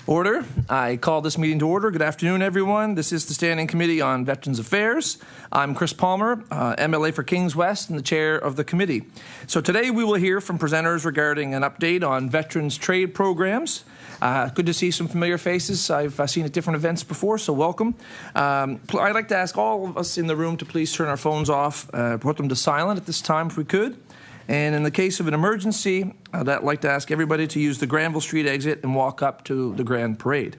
Order. I call this meeting to order. Good afternoon, everyone. This is the Standing Committee on Veterans Affairs. I'm Chris Palmer, MLA for Kings West and the chair of the committee. So today we will hear from presenters regarding an update on veterans trade programs. Good to see some familiar faces. I've seen at different events before, so welcome. I'd like to ask all of us in the room to please turn our phones off, put them to silent at this time if we could. And in the case of an emergency, I'd like to ask everybody to use the Granville Street exit and walk up to the Grand Parade.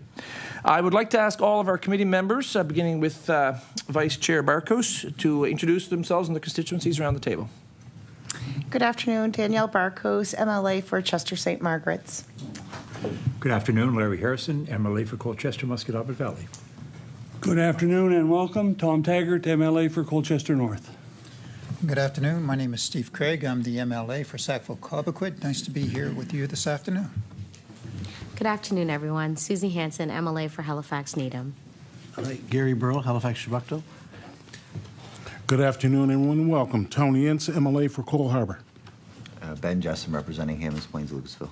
I would like to ask all of our committee members, beginning with Vice Chair Barkos, to introduce themselves and the constituencies around the table. Good afternoon, Danielle Barkos, MLA for Chester St. Margaret's. Good afternoon, Larry Harrison, MLA for Colchester Musquodoboit Valley. Good afternoon and welcome, Tom Taggart, MLA for Colchester North. Good afternoon. My name is Steve Craig. I'm the MLA for Sackville-Cobequid. Nice to be here with you this afternoon. Good afternoon, everyone. Susie Hanson, MLA for Halifax Needham. Gary Burrow, Halifax Shabukto. Good afternoon, everyone, and welcome. Tony Ince, MLA for Cole Harbour. Ben Jessen, representing Hammonds Plains, Lucasville.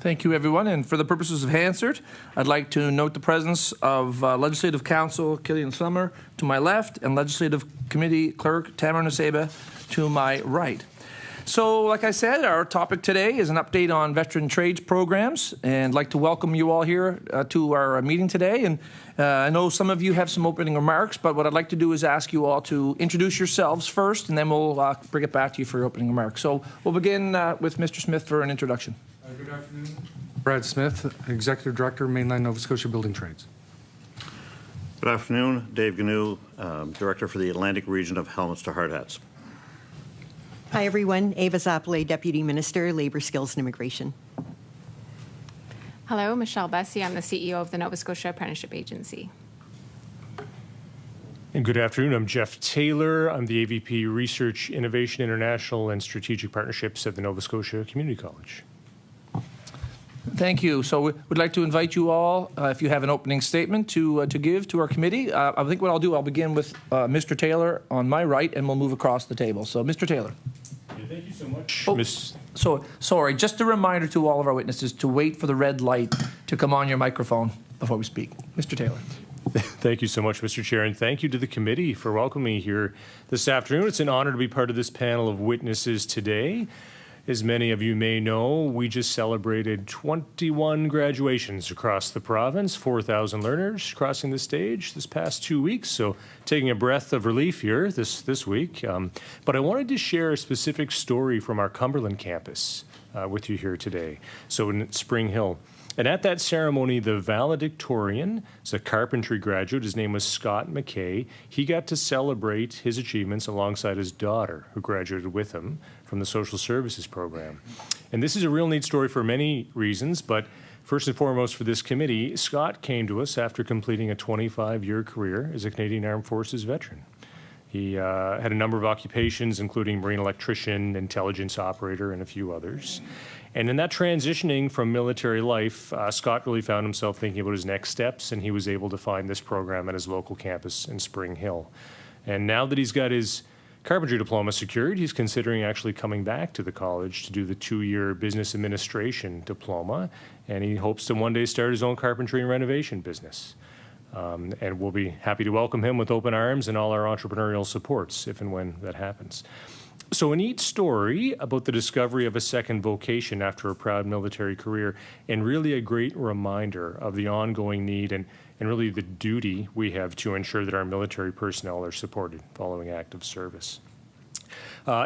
Thank you, everyone. And for the purposes of Hansard, I'd like to note the presence of Legislative Counsel Killian Summer to my left and Legislative Committee Clerk Tamara Naseba to my right. So, like I said, our topic today is an update on veteran trades programs, and I'd like to welcome you all here to our meeting today. And I know some of you have some opening remarks, but what I'd like to do is ask you all to introduce yourselves first, and then we'll bring it back to you for your opening remarks. So we'll begin with Mr. Smith for an introduction. Good afternoon. Brad Smith, Executive Director, Mainland, Nova Scotia Building Trades. Good afternoon. Dave Giannou, Director for the Atlantic Region of Helmets to Hardhats. Hi, everyone. Ava Czapalay, Deputy Minister, Labour, Skills and Immigration. Hello, Michelle Bussey. I'm the CEO of the Nova Scotia Apprenticeship Agency. And good afternoon. I'm Jeff Taylor. I'm the AVP Research, Innovation, International and Strategic Partnerships at the Nova Scotia Community College. Thank you. So we'd like to invite you all, if you have an opening statement to give to our committee. I think what I'll do, I'll begin with Mr. Taylor on my right, and we'll move across the table. So, Mr. Taylor. Yeah, thank you so much. So, sorry, just a reminder to all of our witnesses to wait for the red light to come on your microphone before we speak. Mr. Taylor. Thank you so much, Mr. Chair, and thank you to the committee for welcoming me here this afternoon. It's an honor to be part of this panel of witnesses today. As many of you may know, we just celebrated 21 graduations across the province, 4,000 learners crossing the stage this past 2 weeks, so taking a breath of relief here this week. But I wanted to share a specific story from our Cumberland campus with you here today, so in Spring Hill. And at that ceremony, the valedictorian is a carpentry graduate. His name was Scott McKay. He got to celebrate his achievements alongside his daughter, who graduated with him from the social services program. And this is a real neat story for many reasons, but first and foremost for this committee, Scott came to us after completing a 25-year career as a Canadian Armed Forces veteran. He had a number of occupations, including marine electrician, intelligence operator, and a few others. And in that transitioning from military life, Scott really found himself thinking about his next steps, and he was able to find this program at his local campus in Spring Hill. And now that he's got his carpentry diploma secured, he's considering actually coming back to the college to do the 2-year business administration diploma, and he hopes to one day start his own carpentry and renovation business. And we'll be happy to welcome him with open arms and all our entrepreneurial supports if and when that happens. So a neat story about the discovery of a second vocation after a proud military career, and really a great reminder of the ongoing need and really the duty we have to ensure that our military personnel are supported following active service.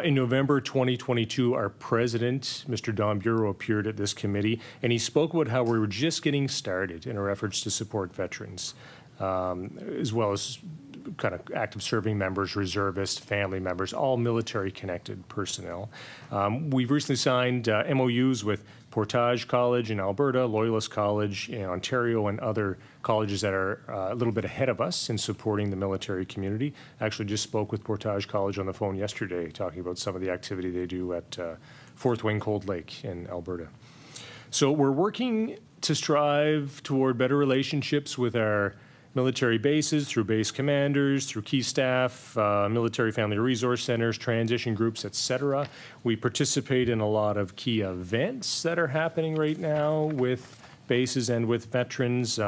In November 2022, our president, Mr. Don Bureau, appeared at this committee, and he spoke about how we were just getting started in our efforts to support veterans, as well as kind of active serving members, reservists, family members, all military-connected personnel. We've recently signed MOUs with Portage College in Alberta, Loyalist College in Ontario, and other colleges that are a little bit ahead of us in supporting the military community. Actually just spoke with Portage College on the phone yesterday, talking about some of the activity they do at Fourth Wing Cold Lake in Alberta. So we're working to strive toward better relationships with our military bases, through base commanders, through key staff, military family resource centers, transition groups, etc. We participate in a lot of key events that are happening right now with bases and with veterans.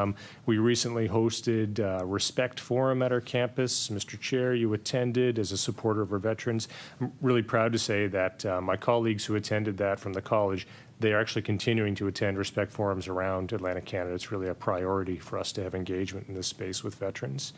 We recently hosted a Respect Forum at our campus. Mr. Chair, you attended as a supporter of our veterans. I'm really proud to say that my colleagues who attended that from the college, they are actually continuing to attend Respect Forums around Atlantic Canada. It's really a priority for us to have engagement in this space with veterans.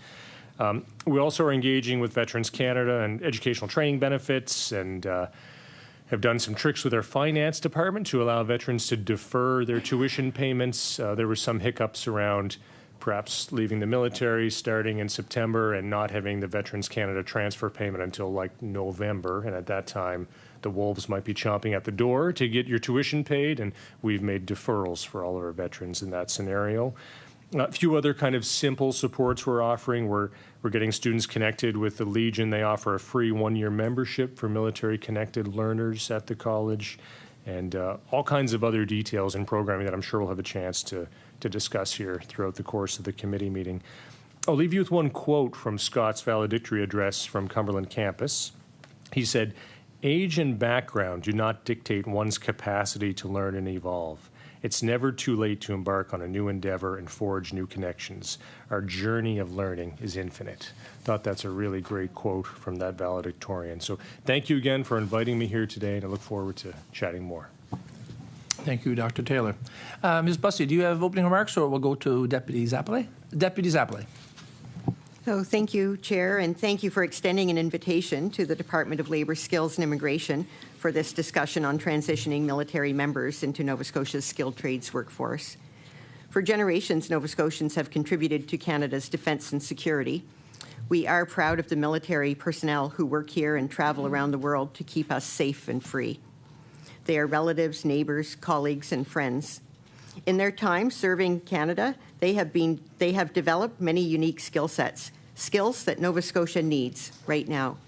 We also are engaging with Veterans Canada and educational training benefits, and have done some tricks with our finance department to allow veterans to defer their tuition payments. There were some hiccups around perhaps leaving the military starting in September and not having the Veterans Canada transfer payment until like November. And at that time, the wolves might be chomping at the door to get your tuition paid, and we've made deferrals for all of our veterans in that scenario. A few other kind of simple supports we're offering. We're getting students connected with the Legion. They offer a free one-year membership for military-connected learners at the college, and all kinds of other details in programming that I'm sure we'll have a chance to discuss here throughout the course of the committee meeting. I'll leave you with one quote from Scott's valedictory address from Cumberland campus. He said, "Age and background do not dictate one's capacity to learn and evolve. It's never too late to embark on a new endeavor and forge new connections. Our journey of learning is infinite." Thought that's a really great quote from that valedictorian. So thank you again for inviting me here today, and I look forward to chatting more. Thank you, Dr. Taylor. Ms. Bussey, do you have opening remarks, or we'll go to Deputy Czapalay? Deputy Czapalay. So thank you, Chair, and thank you for extending an invitation to the Department of Labour, Skills and Immigration for this discussion on transitioning military members into Nova Scotia's skilled trades workforce. For generations, Nova Scotians have contributed to Canada's defence and security. We are proud of the military personnel who work here and travel around the world to keep us safe and free. They are relatives, neighbours, colleagues, and friends. In their time serving Canada, they have developed many unique skill sets, skills that Nova Scotia needs right now.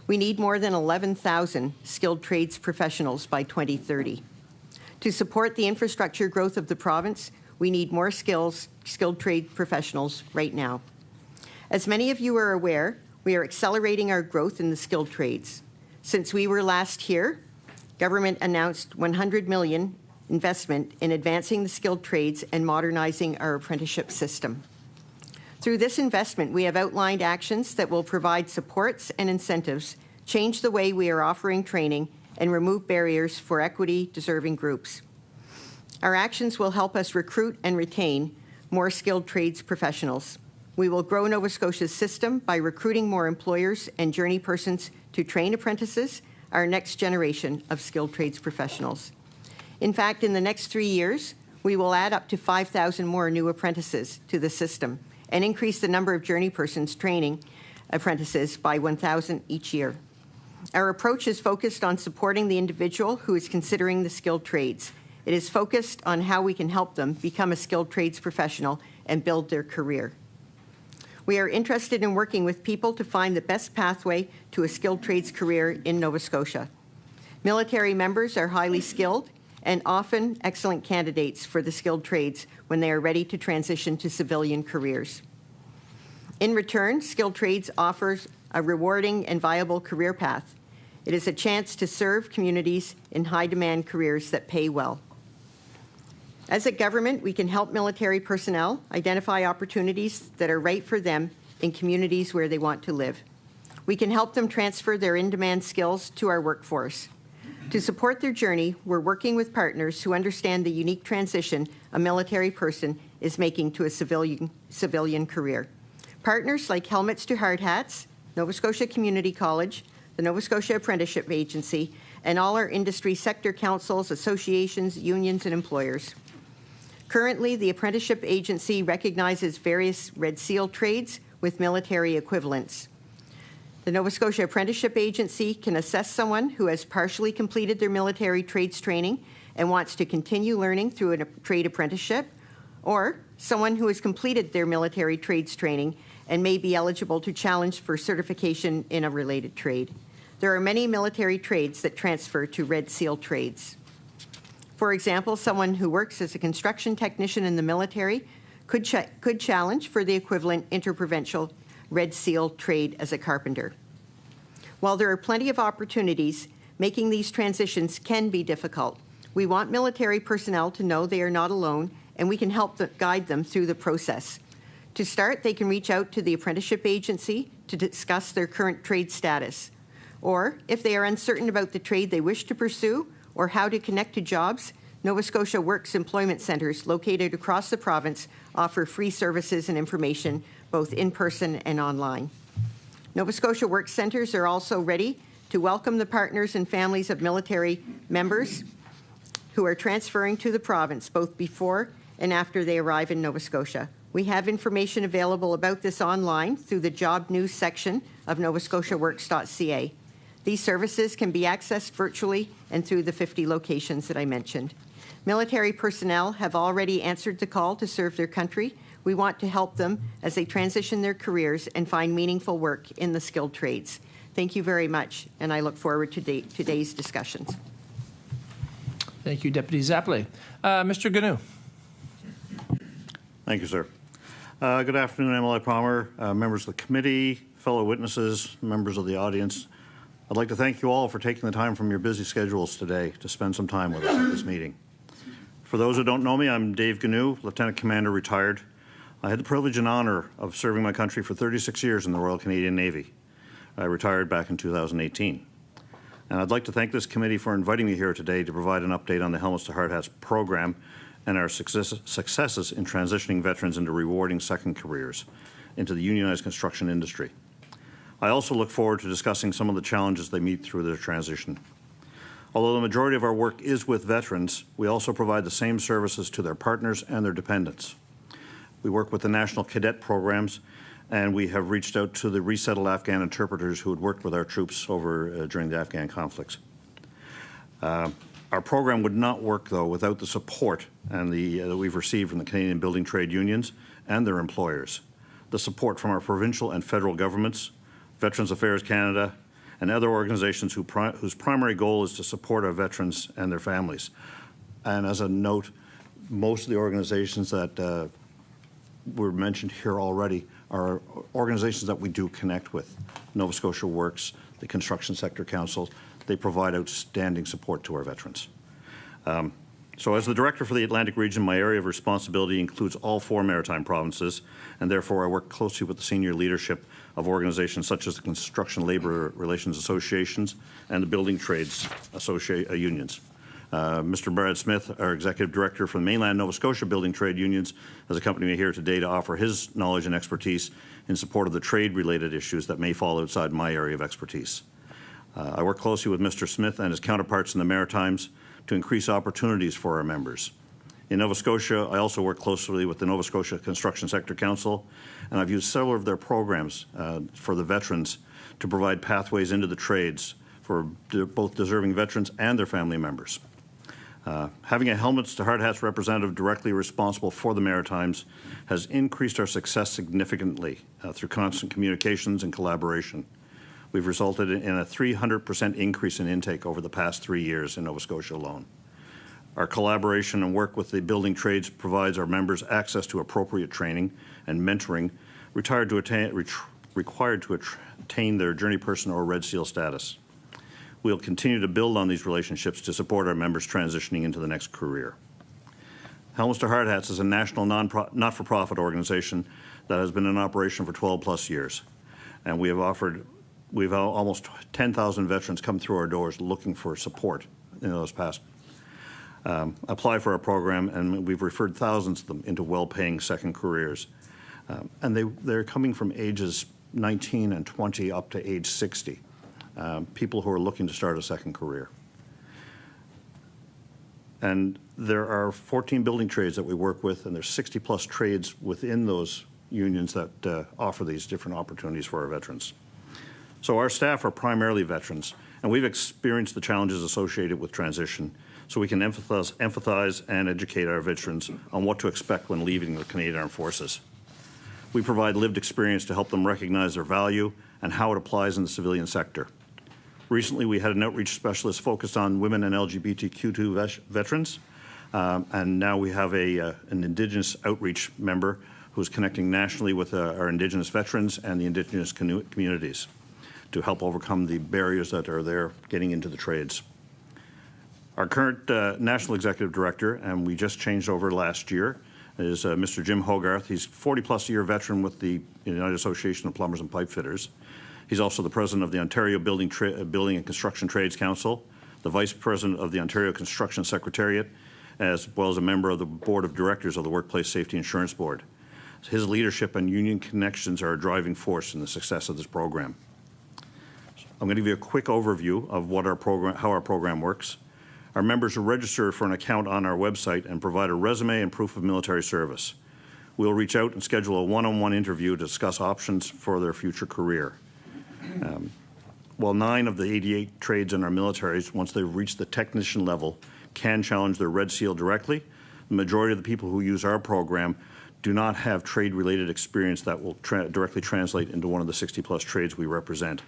We need more than 11,000 skilled trades professionals by 2030. To support the infrastructure growth of the province, we need more skilled trade professionals right now. As many of you are aware, we are accelerating our growth in the skilled trades. Since we were last here, government announced $100 million investment in advancing the skilled trades and modernizing our apprenticeship system. Through this investment, we have outlined actions that will provide supports and incentives, change the way we are offering training, and remove barriers for equity-deserving groups. Our actions will help us recruit and retain more skilled trades professionals. We will grow Nova Scotia's system by recruiting more employers and journey persons to train apprentices, our next generation of skilled trades professionals. In fact, in the next 3 years, we will add up to 5,000 more new apprentices to the system and increase the number of journey persons training apprentices by 1,000 each year. Our approach is focused on supporting the individual who is considering the skilled trades. It is focused on how we can help them become a skilled trades professional and build their career. We are interested in working with people to find the best pathway to a skilled trades career in Nova Scotia. Military members are highly skilled and often excellent candidates for the skilled trades when they are ready to transition to civilian careers. In return, skilled trades offers a rewarding and viable career path. It is a chance to serve communities in high-demand careers that pay well. As a government, we can help military personnel identify opportunities that are right for them in communities where they want to live. We can help them transfer their in-demand skills to our workforce. To support their journey, we're working with partners who understand the unique transition a military person is making to a civilian career. Partners like Helmets to Hardhats, Nova Scotia Community College, the Nova Scotia Apprenticeship Agency, and all our industry sector councils, associations, unions, and employers. Currently, the Apprenticeship Agency recognizes various Red Seal trades with military equivalents. The Nova Scotia Apprenticeship Agency can assess someone who has partially completed their military trades training and wants to continue learning through a trade apprenticeship, or someone who has completed their military trades training and may be eligible to challenge for certification in a related trade. There are many military trades that transfer to Red Seal trades. For example, someone who works as a construction technician in the military could challenge for the equivalent interprovincial Red Seal trade as a carpenter. While there are plenty of opportunities, making these transitions can be difficult. We want military personnel to know they are not alone, and we can help guide them through the process. To start, they can reach out to the Apprenticeship Agency to discuss their current trade status. Or, if they are uncertain about the trade they wish to pursue or how to connect to jobs, Nova Scotia Works Employment Centres located across the province offer free services and information both in person and online. Nova Scotia Works Centres are also ready to welcome the partners and families of military members who are transferring to the province both before and after they arrive in Nova Scotia. We have information available about this online through the job news section of novascotiaworks.ca. These services can be accessed virtually and through the 50 locations that I mentioned. Military personnel have already answered the call to serve their country. We want to help them as they transition their careers and find meaningful work in the skilled trades. Thank you very much, and I look forward to today's discussions. Thank you, Deputy Czapalay. Mr. Giannou. Thank you, sir. Good afternoon, MLA Palmer, members of the committee, fellow witnesses, members of the audience. I'd like to thank you all for taking the time from your busy schedules today to spend some time with us at this meeting. For those who don't know me, I'm Dave Giannou, Lieutenant Commander, retired. I had the privilege and honor of serving my country for 36 years in the Royal Canadian Navy. I retired back in 2018. And I'd like to thank this committee for inviting me here today to provide an update on the Helmets to Hardhats program and our successes in transitioning veterans into rewarding second careers into the unionized construction industry. I also look forward to discussing some of the challenges they meet through their transition. Although the majority of our work is with veterans, we also provide the same services to their partners and their dependents. We work with the national cadet programs, and we have reached out to the resettled Afghan interpreters who had worked with our troops over during the Afghan conflicts. Our program would not work, though, without the support and that we've received from the Canadian building trade unions and their employers, the support from our provincial and federal governments, Veterans Affairs Canada, and other organizations whose primary goal is to support our veterans and their families. And as a note, most of the organizations that were mentioned here already are organizations that we do connect with. Nova Scotia Works, the Construction Sector Council, they provide outstanding support to our veterans. So as the Director for the Atlantic region, my area of responsibility includes all 4 maritime provinces, and therefore I work closely with the senior leadership of organizations such as the Construction Labor Relations Associations and the Building Trades Unions. Mr. Brad Smith, our Executive Director for the Mainland Nova Scotia Building Trade Unions, has accompanied me here today to offer his knowledge and expertise in support of the trade-related issues that may fall outside my area of expertise. I work closely with Mr. Smith and his counterparts in the Maritimes to increase opportunities for our members. In Nova Scotia, I also work closely with the Nova Scotia Construction Sector Council, and I've used several of their programs for the veterans to provide pathways into the trades for both deserving veterans and their family members. Having a Helmets to Hardhats representative directly responsible for the Maritimes has increased our success significantly through constant communications and collaboration. We've resulted in a 300% increase in intake over the past 3 years in Nova Scotia alone. Our collaboration and work with the building trades provides our members access to appropriate training and mentoring required to attain their journey person or Red Seal status. We'll continue to build on these relationships to support our members transitioning into the next career. Helmets to Hardhats is a national not-for-profit organization that has been in operation for 12 plus years, and we've almost 10,000 veterans come through our doors looking for support in those past. Apply for our program, and we've referred thousands of them into well-paying second careers. And they're coming from ages 19 and 20 up to age 60, people who are looking to start a second career. And there are 14 building trades that we work with, and there's 60 plus trades within those unions that offer these different opportunities for our veterans. So our staff are primarily veterans, and we've experienced the challenges associated with transition, so we can empathize and educate our veterans on what to expect when leaving the Canadian Armed Forces. We provide lived experience to help them recognize their value and how it applies in the civilian sector. Recently, we had an outreach specialist focused on women and LGBTQ2 veterans, and now we have an Indigenous outreach member who's connecting nationally with our Indigenous veterans and the Indigenous communities to help overcome the barriers that are there getting into the trades. Our current National Executive Director, and we just changed over last year, is Mr. Jim Hogarth. He's a 40-plus year veteran with the United Association of Plumbers and Pipe Fitters. He's also the president of the Ontario Building and Construction Trades Council, the vice president of the Ontario Construction Secretariat, as well as a member of the board of directors of the Workplace Safety Insurance Board. His leadership and union connections are a driving force in the success of this program. I'm going to give you a quick overview of what how our program works. Our members are registered for an account on our website and provide a resume and proof of military service. We'll reach out and schedule a one-on-one interview to discuss options for their future career. While 9 of the 88 trades in our militaries, once they've reached the technician level, can challenge their Red Seal directly, the majority of the people who use our program do not have trade-related experience that will directly translate into one of the 60-plus trades we represent.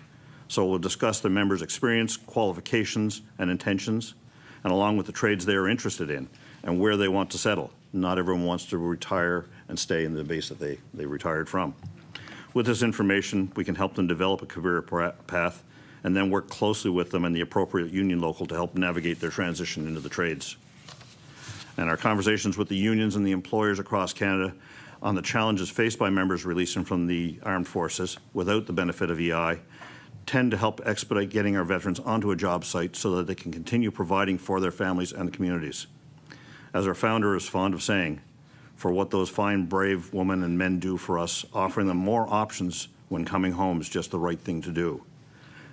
So we'll discuss the members' experience, qualifications, and intentions, and along with the trades they are interested in and where they want to settle. Not everyone wants to retire and stay in the base that they retired from. With this information, we can help them develop a career path and then work closely with them and the appropriate union local to help navigate their transition into the trades. And our conversations with the unions and the employers across Canada on the challenges faced by members releasing from the armed forces without the benefit of EI tend to help expedite getting our veterans onto a job site so that they can continue providing for their families and the communities. As our founder is fond of saying, for what those fine, brave women and men do for us, offering them more options when coming home is just the right thing to do.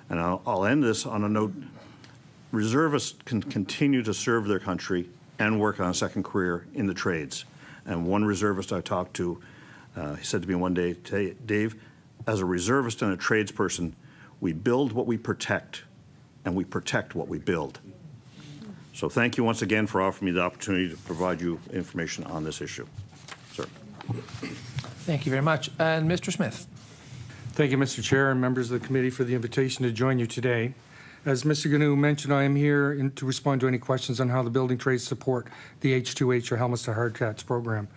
And I'll end this on a note. Reservists can continue to serve their country and work on a second career in the trades. And one reservist I talked to, he said to me one day, Dave, as a reservist and a tradesperson, we build what we protect, and we protect what we build. So thank you once again for offering me the opportunity to provide you information on this issue. Sir. Thank you very much. And Mr. Smith. Thank you, Mr. Chair and members of the committee for the invitation to join you today. As Mr. Giannou mentioned, I am here to respond to any questions on how the building trades support the H2H or Helmets to Hardhats program.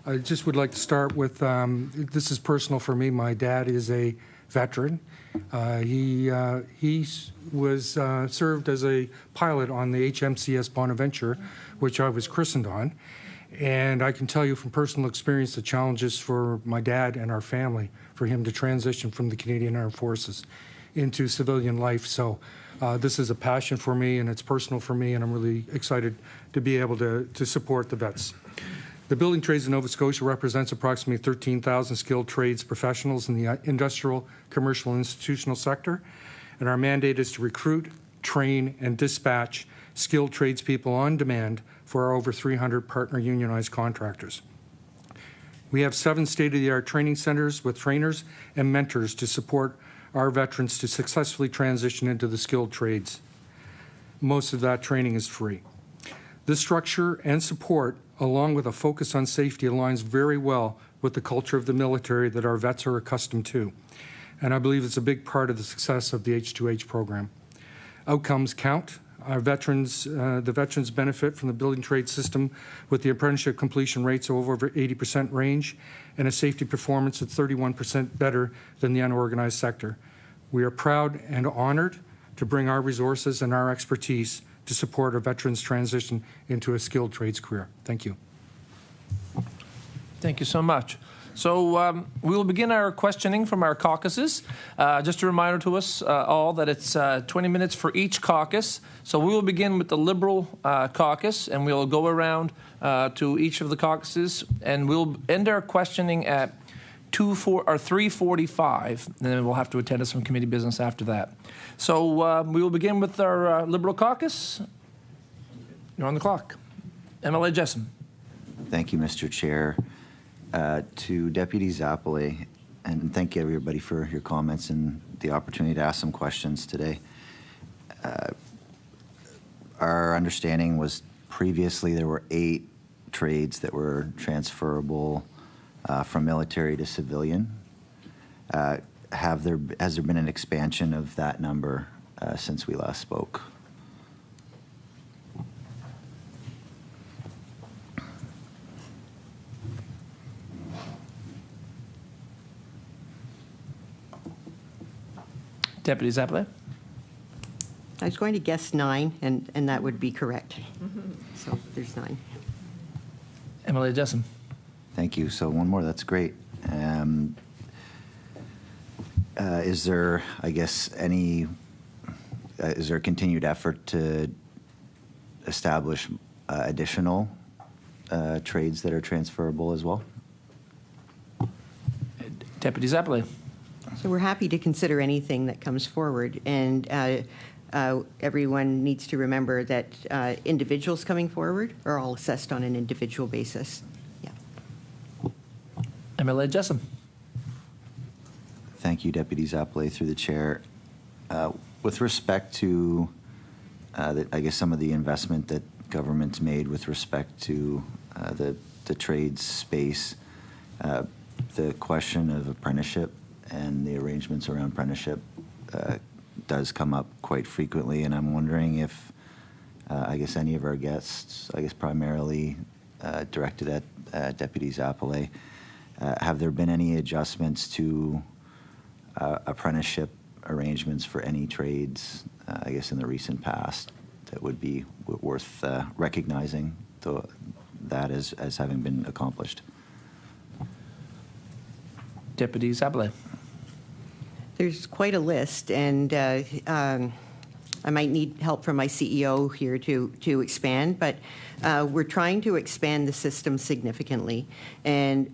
I just would like to start with, this is personal for me. My dad is a veteran. He was served as a pilot on the HMCS Bonaventure, which I was christened on. And I can tell you from personal experience the challenges for my dad and our family for him to transition from the Canadian Armed Forces into civilian life. So this is a passion for me and it's personal for me, and I'm really excited to be able to support the vets. The building trades in Nova Scotia represents approximately 13,000 skilled trades professionals in the industrial, commercial, and institutional sector. And our mandate is to recruit, train, and dispatch skilled tradespeople on demand for our over 300 partner unionized contractors. We have 7 state-of-the-art training centers with trainers and mentors to support our veterans to successfully transition into the skilled trades. Most of that training is free. This structure and support, along with a focus on safety, aligns very well with the culture of the military that our vets are accustomed to. And I believe it's a big part of the success of the H2H program. Outcomes count. Our veterans, the veterans benefit from the building trade system with the apprenticeship completion rates of over 80% range and a safety performance of 31% better than the unorganized sector. We are proud and honored to bring our resources and our expertise to support our veterans' transition into a skilled trades career. Thank you. Thank you so much. So we will begin our questioning from our caucuses. Just a reminder to us all that it's 20 minutes for each caucus. So we will begin with the Liberal caucus, and we'll go around to each of the caucuses, and we'll end our questioning at 3:45, and then we'll have to attend to some committee business after that. So we will begin with our Liberal caucus. You're on the clock. MLA Jessom. Thank you, Mr. Chair. To Deputy Czapalay, and thank you everybody for your comments and the opportunity to ask some questions today. Our understanding was previously there were 8 trades that were transferable from military to civilian. Has there been an expansion of that number since we last spoke? Deputy Czapalay. I was going to guess 9, and that would be correct. So there's 9. MLA Jessom. Thank you. So one more, that's great. Is there, I guess, is there a continued effort to establish additional trades that are transferable as well? Deputy Czapalay. So we're happy to consider anything that comes forward, and everyone needs to remember that individuals coming forward are all assessed on an individual basis. Yeah. MLA Jessom. Thank you, Deputy Czapalay, through the chair. With respect to, I guess, some of the investment that government's made with respect to the trades space, the question of apprenticeship and the arrangements around apprenticeship does come up quite frequently, and I'm wondering if, I guess, any of our guests, I guess primarily directed at Deputy Czapalay, have there been any adjustments to apprenticeship arrangements for any trades, I guess, in the recent past that would be worth recognizing that as having been accomplished? Deputy Czapalay. There's quite a list, and I might need help from my CEO here to expand, but we're trying to expand the system significantly, and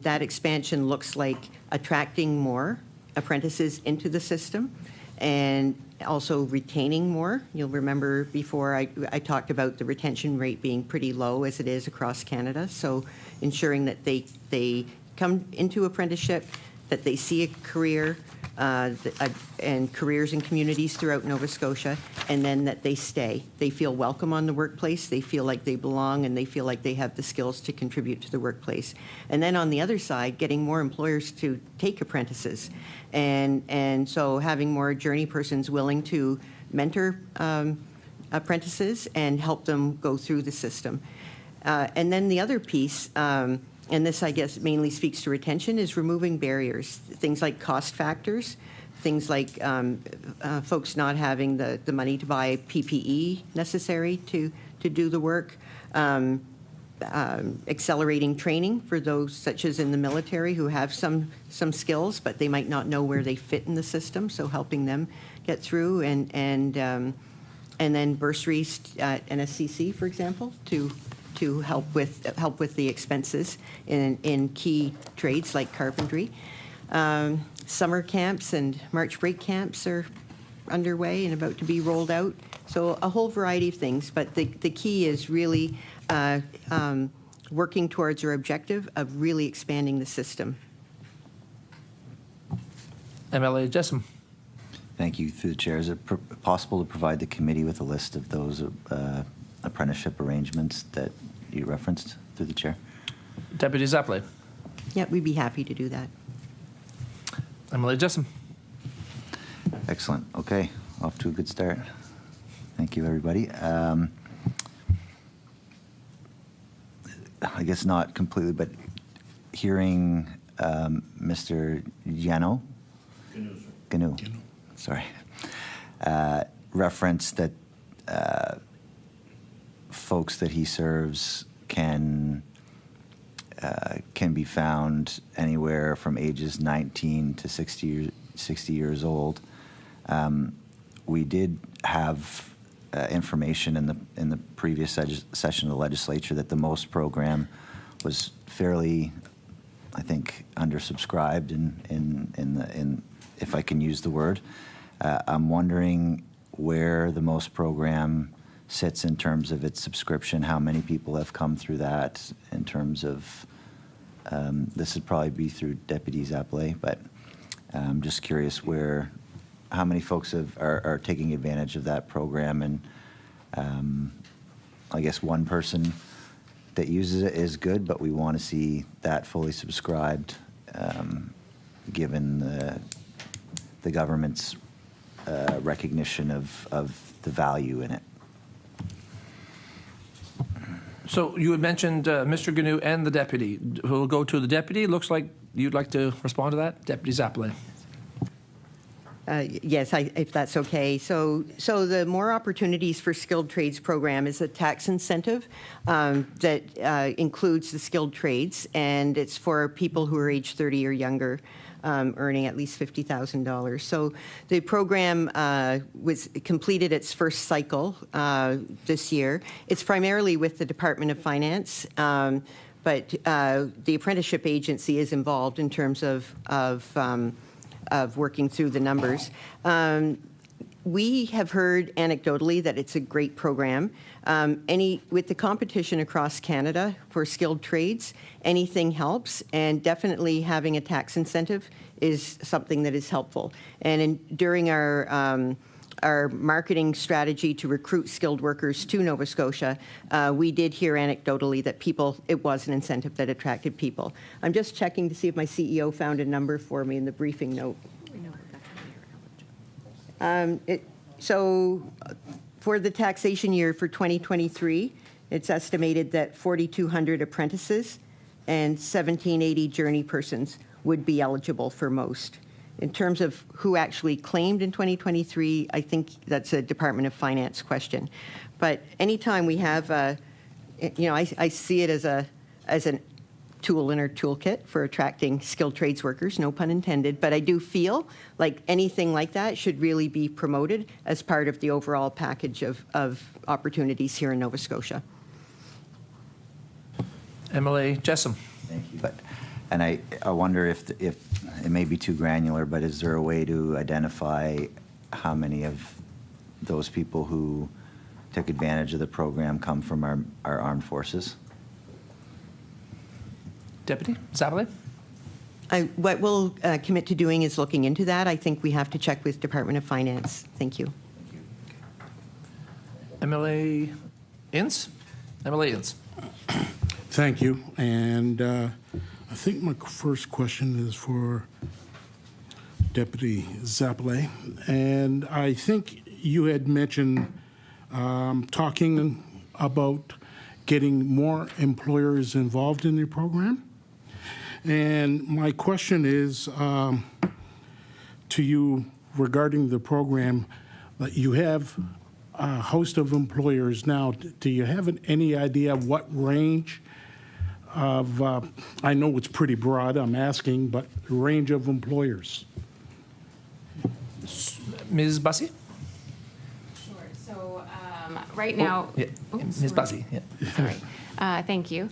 that expansion looks like attracting more apprentices into the system and also retaining more. You'll remember before I talked about the retention rate being pretty low as it is across Canada, so ensuring that they come into apprenticeship, that they see a career and careers in communities throughout Nova Scotia, and then that they stay. They feel welcome on the workplace, they feel like they belong, and they feel like they have the skills to contribute to the workplace. And then on the other side, getting more employers to take apprentices. And so having more journey persons willing to mentor apprentices and help them go through the system. And then the other piece, and this, I guess, mainly speaks to retention, is removing barriers. Things like cost factors, things like folks not having the money to buy PPE necessary to do the work, accelerating training for those such as in the military who have some skills, but they might not know where they fit in the system, so helping them get through, and then bursaries at NSCC, for example, to help with the expenses in key trades like carpentry. Summer camps and March break camps are underway and about to be rolled out. So a whole variety of things, but the key is really working towards our objective of really expanding the system. MLA Jessom. Thank you. Through the chair, is it possible to provide the committee with a list of those apprenticeship arrangements that you referenced through the chair? Deputy Czapalay. Yeah, we'd be happy to do that. MLA Jessom. Excellent. Okay, off to a good start. Thank you, everybody. I guess not completely, but hearing Mr. Giannou, Giannou, sorry, reference that folks that he serves can be found anywhere from ages 19 to 60 years old. We did have information in the previous session of the legislature that the MOST program was fairly, I think, undersubscribed in if I can use the word. I'm wondering where the MOST program sits in terms of its subscription, how many people have come through that in terms of, this would probably be through Deputy Czapalay, but I'm just curious how many folks are taking advantage of that program, and I guess one person that uses it is good, but we want to see that fully subscribed, given the government's recognition of the value in it. So you had mentioned Mr. Giannou and the deputy. We'll go to the deputy. Looks like you'd like to respond to that, Deputy Czapalay. Yes, if that's okay. So the More Opportunities for Skilled Trades program is a tax incentive that includes the skilled trades, and it's for people who are age 30 or younger, earning at least $50,000. So the program was completed its first cycle this year. It's primarily with the Department of Finance, but the Apprenticeship Agency is involved in terms of working through the numbers. We have heard anecdotally that it's a great program. With the competition across Canada for skilled trades, anything helps, and definitely having a tax incentive is something that is helpful. And during our marketing strategy to recruit skilled workers to Nova Scotia, we did hear anecdotally that it was an incentive that attracted people. I'm just checking to see if my CEO found a number for me in the briefing note. So for the taxation year for 2023, it's estimated that 4,200 apprentices and 1,780 journey persons would be eligible for most. In terms of who actually claimed in 2023, I think that's a Department of Finance question. But anytime we have, I see it as a tool in our toolkit for attracting skilled trades workers, no pun intended, but I do feel like anything like that should really be promoted as part of the overall package of opportunities here in Nova Scotia. MLA Jessam. Thank you. And I wonder if it may be too granular, but is there a way to identify how many of those people who took advantage of the program come from our armed forces? Deputy Czapalay? What we'll commit to doing is looking into that. I think we have to check with Department of Finance. Thank you. MLA Ince? MLA Ince. Thank you. And I think my first question is for Deputy Czapalay. And I think you had mentioned talking about getting more employers involved in the program. And my question is to you regarding the program. You have a host of employers now. Do you have any idea what range of, I know it's pretty broad, I'm asking, but range of employers? Ms. Bussey? Sure. So right now, Ms. Bussey. Yeah. Sorry. Thank you.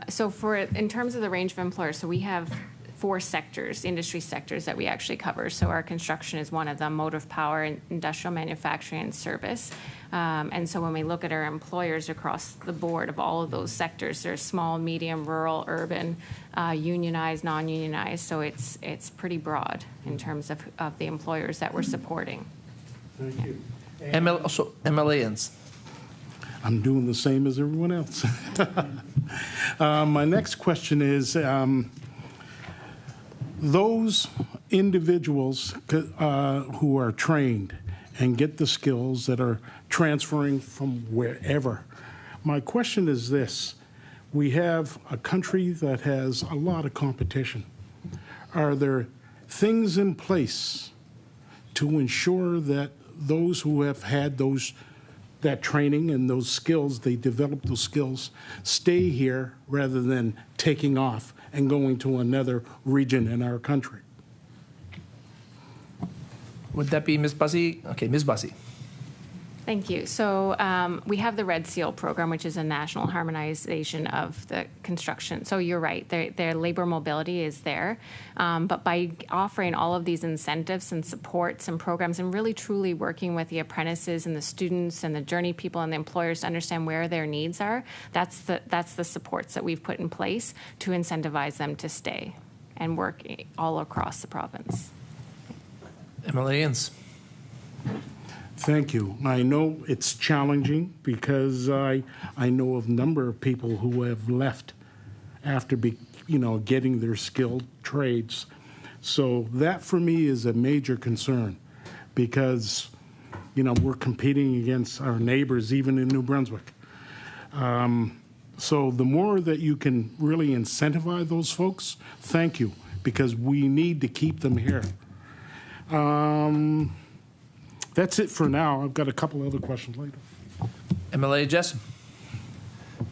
So in terms of the range of employers, so we have 4 sectors, industry sectors that we actually cover. So our construction is one of them, motive power, industrial manufacturing, and service. And so when we look at our employers across the board of all of those sectors, there's small, medium, rural, urban, unionized, non-unionized. So it's pretty broad in terms of the employers that we're supporting. Thank you. MLA Ince. I'm doing the same as everyone else. My next question is, those individuals who are trained and get the skills that are transferring from wherever. My question is this. We have a country that has a lot of competition. Are there things in place to ensure that those who have had that training and those skills, they develop those skills, stay here rather than taking off and going to another region in our country? Would that be Ms. Bussey? Okay, Ms. Bussey. Thank you. So we have the Red Seal program, which is a national harmonization of the construction. So you're right, their labor mobility is there. But by offering all of these incentives and supports and programs and really truly working with the apprentices and the students and the journey people and the employers to understand where their needs are, that's the supports that we've put in place to incentivize them to stay and work all across the province. MLA Ince. Thank you. I know it's challenging because I know of a number of people who have left after getting their skilled trades. So that for me is a major concern because we're competing against our neighbors even in New Brunswick. So the more that you can really incentivize those folks, thank you, because we need to keep them here. That's it for now. I've got a couple other questions later. MLA Jessup.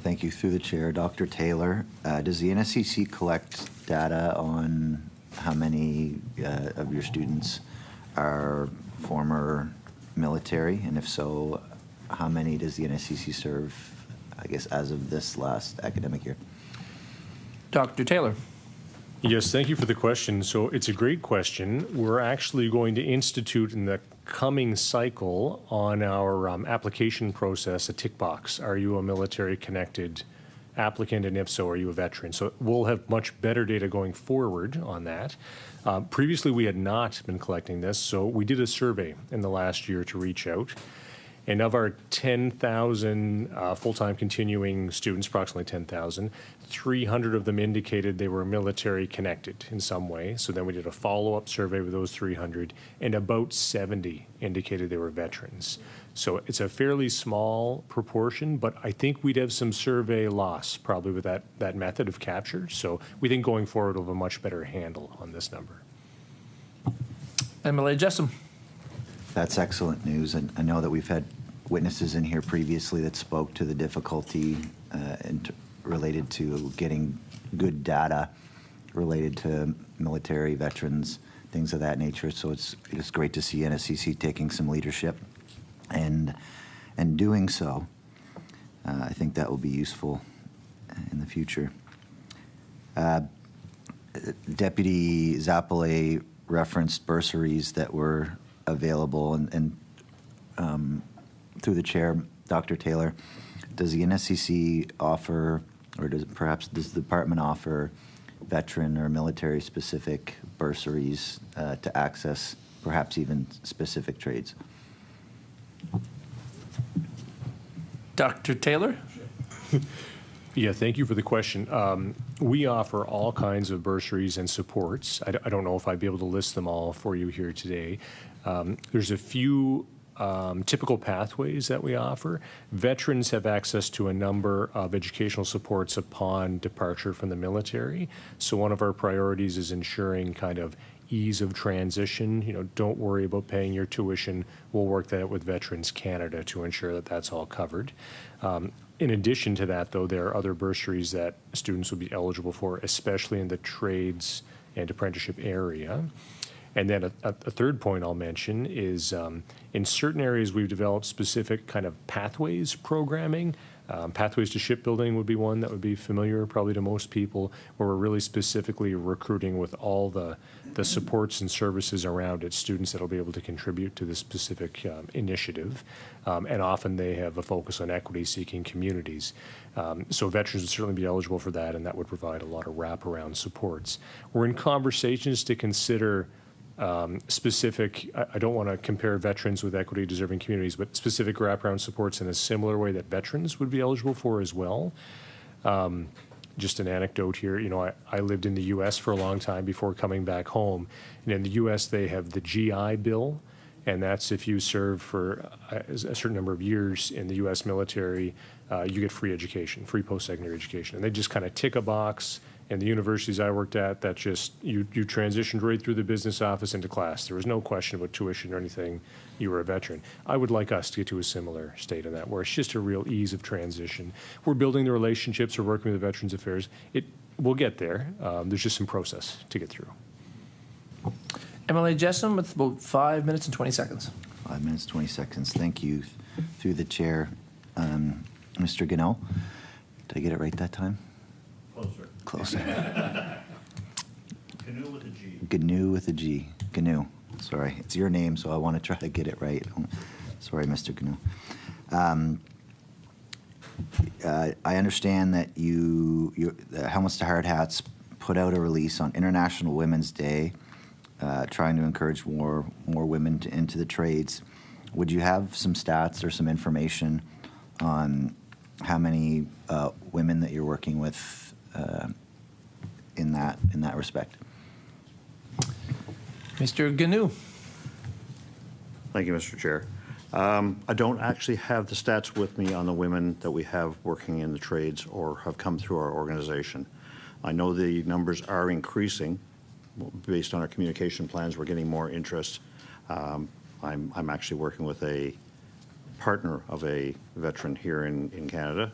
Thank you. Through the chair, Dr. Taylor, does the NSCC collect data on how many of your students are former military? And if so, how many does the NSCC serve, I guess, as of this last academic year? Dr. Taylor. Yes, thank you for the question. So it's a great question. We're actually going to institute in the coming cycle on our application process a tick box. Are you a military connected applicant, and if so, are you a veteran? So we'll have much better data going forward on that. Previously, we had not been collecting this, so we did a survey in the last year to reach out. And of our 10,000 full-time continuing students, approximately 10,000, 300 of them indicated they were military connected in some way. So then we did a follow-up survey with those 300, and about 70 indicated they were veterans. So it's a fairly small proportion, but I think we'd have some survey loss probably with that method of capture. So we think going forward we'll have a much better handle on this number. MLA Jessup. That's excellent news. And I know that we've had witnesses in here previously that spoke to the difficulty related to getting good data related to military veterans, things of that nature. So it's great to see NSCC taking some leadership and doing so. I think that will be useful in the future. Deputy Czapalay referenced bursaries that were available, and through the chair, Dr. Taylor, does the NSCC offer, or does the department offer veteran or military specific bursaries to access perhaps even specific trades? Dr. Taylor? Yeah, thank you for the question. We offer all kinds of bursaries and supports. I don't know if I'd be able to list them all for you here today. There's a few typical pathways that we offer. Veterans have access to a number of educational supports upon departure from the military. So one of our priorities is ensuring kind of ease of transition. You know, don't worry about paying your tuition. We'll work that out with Veterans Canada to ensure that that's all covered. In addition to that, though, there are other bursaries that students will be eligible for, especially in the trades and apprenticeship area. And then a third point I'll mention is in certain areas we've developed specific kind of pathways programming. Pathways to Shipbuilding would be one that would be familiar probably to most people, where we're really specifically recruiting with all the supports and services around it, students that will be able to contribute to this specific initiative. And often they have a focus on equity-seeking communities. So veterans would certainly be eligible for that, and that would provide a lot of wraparound supports. We're in conversations to consider specific, I don't want to compare veterans with equity deserving communities, but specific wraparound supports in a similar way that veterans would be eligible for as well. Just an anecdote here, you know, I lived in the U.S. for a long time before coming back home. And in the U.S. they have the GI Bill, and that's if you serve for a certain number of years in the U.S. military, you get free education, free post-secondary education. And they just kind of tick a box. And the universities I worked at, that just, you transitioned right through the business office into class. There was no question about tuition or anything. You were a veteran. I would like us to get to a similar state in that, where it's just a real ease of transition. We're building the relationships, we're working with the Veterans Affairs. We'll get there. There's just some process to get through. MLA Jessup with about 5 minutes and 20 seconds. 5 minutes, 20 seconds. Thank you. Through the chair, Mr. Giannou. Did I get it right that time? Closer. Giannou with a G. Giannou with a G. Giannou. Sorry, it's your name, so I want to try to get it right. Sorry, Mr. Giannou. I understand that Helmets to Hardhats put out a release on International Women's Day, trying to encourage more women into the trades. Would you have some stats or some information on how many women that you're working with in that respect? Mr. Giannou. Thank you, Mr. Chair. I don't actually have the stats with me on the women that we have working in the trades or have come through our organization. I know the numbers are increasing. Based on our communication plans, we're getting more interest I'm actually working with a partner of a veteran here in Canada,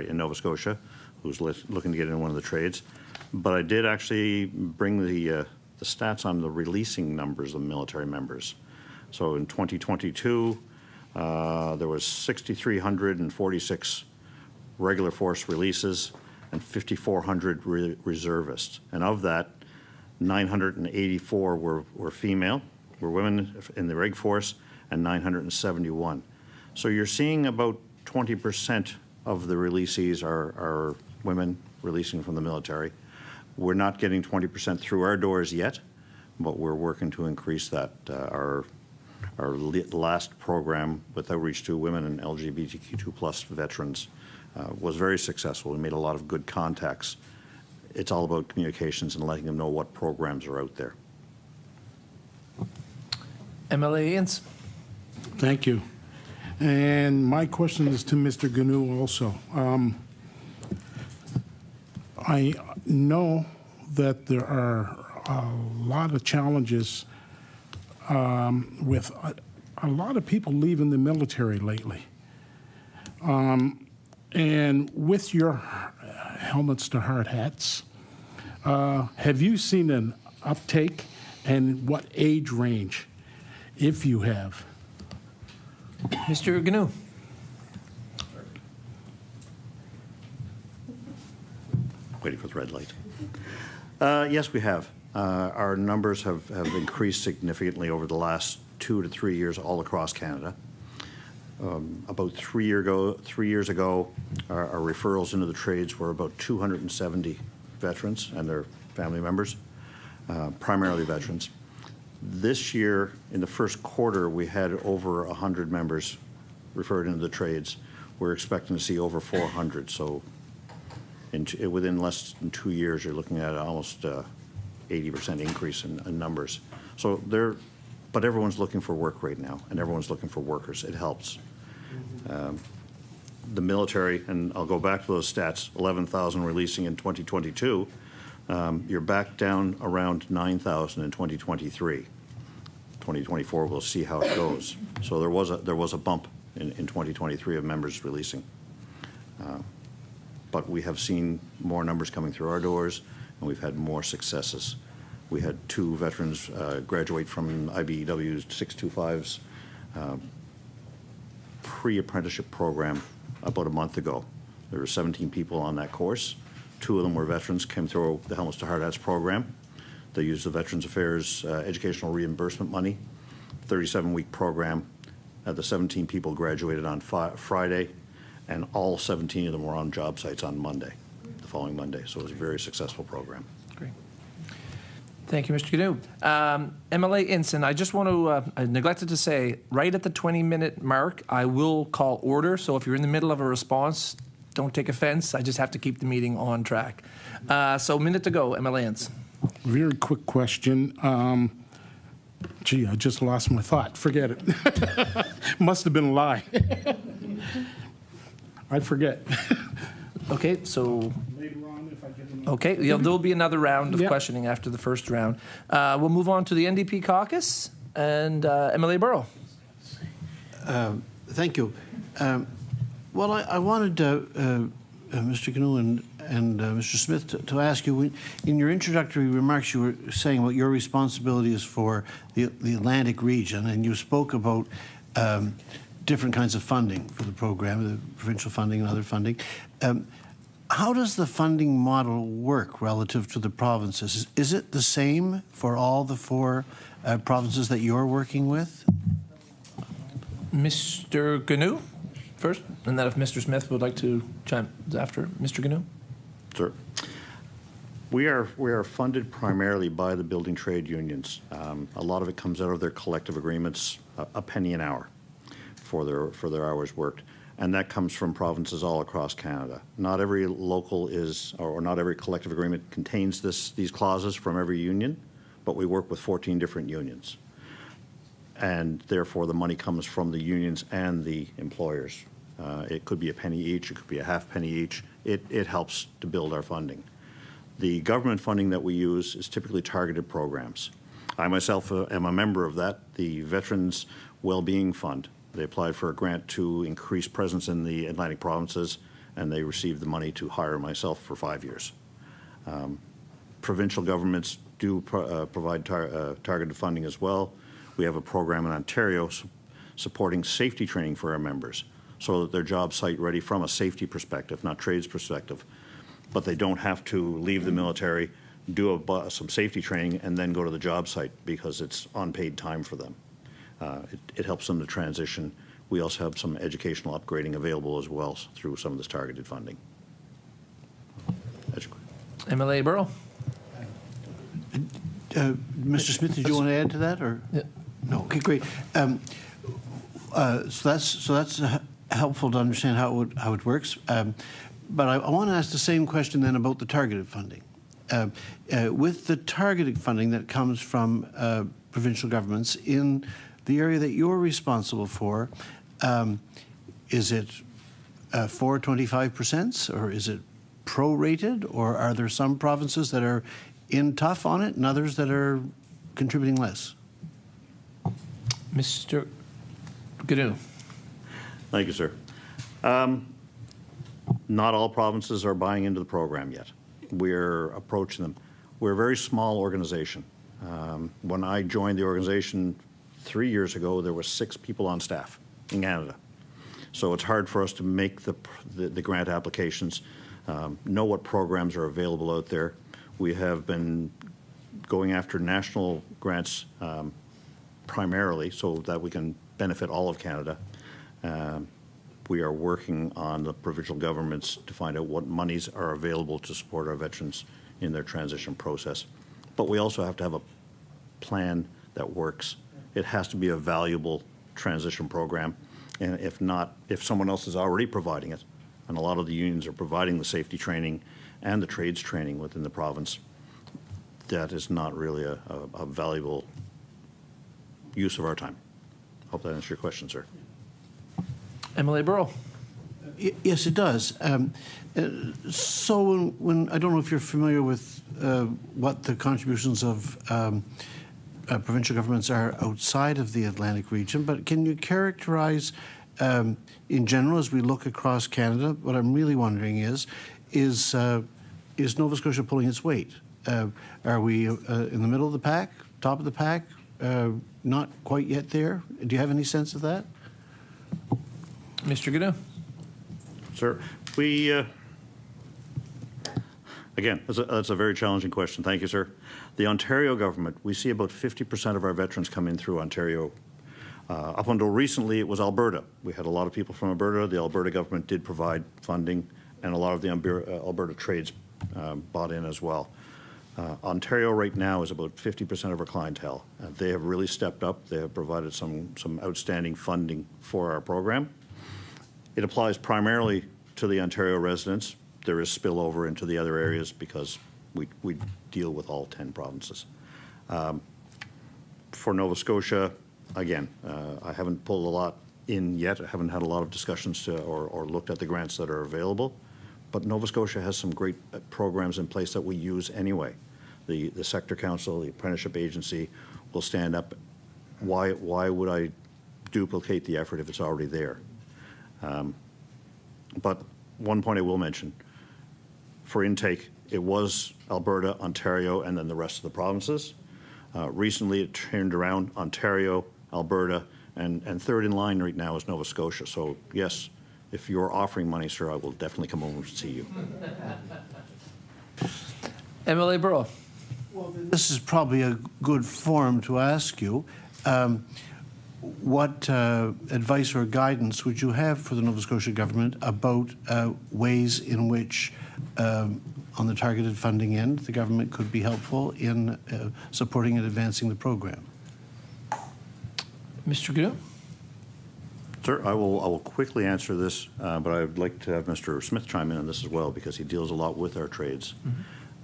in Nova Scotia, who's looking to get in one of the trades. But I did actually bring the stats on the releasing numbers of military members. So in 2022, there was 6,346 regular force releases and 5,400 reservists. And of that, 984 were female, were women in the reg force, and 971. So you're seeing about 20% of the releasees are women releasing from the military. We're not getting 20% through our doors yet, but we're working to increase that. Our last program with outreach to women and LGBTQ2+ veterans was very successful. We made a lot of good contacts. It's all about communications and letting them know what programs are out there. MLA Ince. Thank you. And my question is to Mr. Giannou also. I know that there are a lot of challenges with a lot of people leaving the military lately. And with your helmets to hard hats, have you seen an uptake, and what age range, if you have? Mr. Giannou. Waiting for the red light. Yes, we have. Our numbers have increased significantly over the last 2 to 3 years all across Canada. About 3 years ago, our referrals into the trades were about 270 veterans and their family members, primarily veterans. This year, in the first quarter, we had over 100 members referred into the trades. We're expecting to see over 400. So within less than 2 years, you're looking at almost 80% increase in numbers. So but everyone's looking for work right now, and everyone's looking for workers. It helps. The military, and I'll go back to those stats, 11,000 releasing in 2022. You're back down around 9,000 in 2023. 2024, we'll see how it goes. So there was a bump in 2023 of members releasing. But we have seen more numbers coming through our doors, and we've had more successes. We had 2 veterans graduate from IBEW's 625's pre-apprenticeship program about a month ago. There were 17 people on that course. 2 of them were veterans, came through the Helmets to Hardhats program. They used the Veterans Affairs educational reimbursement money, 37-week program. The 17 people graduated on Friday, and all 17 of them were on job sites on Monday, the following Monday. So it was a very successful program. Great. Thank you, Mr. Giannou. MLA Inson, I just want to, I neglected to say, right at the 20-minute mark, I will call order. So if you're in the middle of a response, don't take offense. I just have to keep the meeting on track. So minute to go, MLA Inson. Very quick question. Gee, I just lost my thought. Forget it. Must have been a lie. I forget. Okay, so. Later on, if I get another. Okay, there'll be another round of questioning after the first round. We'll move on to the NDP Caucus and MLA Burrow. Thank you. Well, I wanted Mr. Giannou and Mr. Smith to ask you, in your introductory remarks, you were saying what your responsibility is for the Atlantic region, and you spoke about different kinds of funding for the program, the provincial funding and other funding. How does the funding model work relative to the provinces? Is it the same for all the 4 provinces that you're working with? Mr. Giannou first, and then if Mr. Smith would like to chime after. Mr. Giannou? Sure. We are funded primarily by the building trade unions. A lot of it comes out of their collective agreements, a penny an hour for their hours worked. And that comes from provinces all across Canada. Not every local is, or not every collective agreement contains these clauses from every union, but we work with 14 different unions. And therefore the money comes from the unions and the employers. It could be a penny each, it could be a half penny each. It helps to build our funding. The government funding that we use is typically targeted programs. I myself am a member of that, the Veterans Wellbeing Fund. They applied for a grant to increase presence in the Atlantic provinces, and they received the money to hire myself for 5 years. Provincial governments do provide targeted funding as well. We have a program in Ontario supporting safety training for our members so that they're job site ready from a safety perspective, not trades perspective. But they don't have to leave the military, do some safety training, and then go to the job site because it's unpaid time for them. It helps them to transition. We also have some educational upgrading available as well through some of this targeted funding. MLA Burrow. Mr. Smith, did you want to add to that, or? Yeah. No. Okay, great. So that's helpful to understand how it works. But I want to ask the same question then about the targeted funding. With the targeted funding that comes from provincial governments in the area that you're responsible for, is it 4.25%, or is it prorated, or are there some provinces that are in tough on it and others that are contributing less? Mr. Giannou. Thank you, sir. Not all provinces are buying into the program yet. We're approaching them. We're a very small organization. When I joined the organization 3 years ago, there were 6 people on staff in Canada. So it's hard for us to make the grant applications, know what programs are available out there. We have been going after national grants primarily so that we can benefit all of Canada. We are working on the provincial governments to find out what monies are available to support our veterans in their transition process. But we also have to have a plan that works. It has to be a valuable transition program. And if not, if someone else is already providing it, and a lot of the unions are providing the safety training and the trades training within the province, that is not really a valuable use of our time. Hope that answers your question, sir. MLA Burrow. Yes, it does. So when I don't know if you're familiar with what the contributions of provincial governments are outside of the Atlantic region, but can you characterize in general as we look across Canada, what I'm really wondering is Nova Scotia pulling its weight? Are we in the middle of the pack, top of the pack, not quite yet there? Do you have any sense of that? Mr. Giannou. Sir, again, that's a very challenging question. Thank you, sir. The Ontario government, we see about 50% of our veterans come in through Ontario. Up until recently, it was Alberta. We had a lot of people from Alberta. The Alberta government did provide funding, and a lot of the Alberta trades bought in as well. Ontario right now is about 50% of our clientele. They have really stepped up. They have provided some outstanding funding for our program. It applies primarily to the Ontario residents. There is spillover into the other areas because we deal with all 10 provinces. For Nova Scotia, again, I haven't pulled a lot in yet. I haven't had a lot of discussions or looked at the grants that are available. But Nova Scotia has some great programs in place that we use anyway. The Sector Council, the Apprenticeship Agency will stand up. Why would I duplicate the effort if it's already there? But one point I will mention, for intake, it was Alberta, Ontario, and then the rest of the provinces. Recently, it turned around Ontario, Alberta, and third in line right now is Nova Scotia. So yes, if you're offering money, sir, I will definitely come over and see you. MLA Burrow. Well, this is probably a good forum to ask you. What advice or guidance would you have for the Nova Scotia government about ways in which, on the targeted funding end, the government could be helpful in supporting and advancing the program? Mr. Giannou? Sir, I will quickly answer this, but I would like to have Mr. Smith chime in on this as well because he deals a lot with our trades.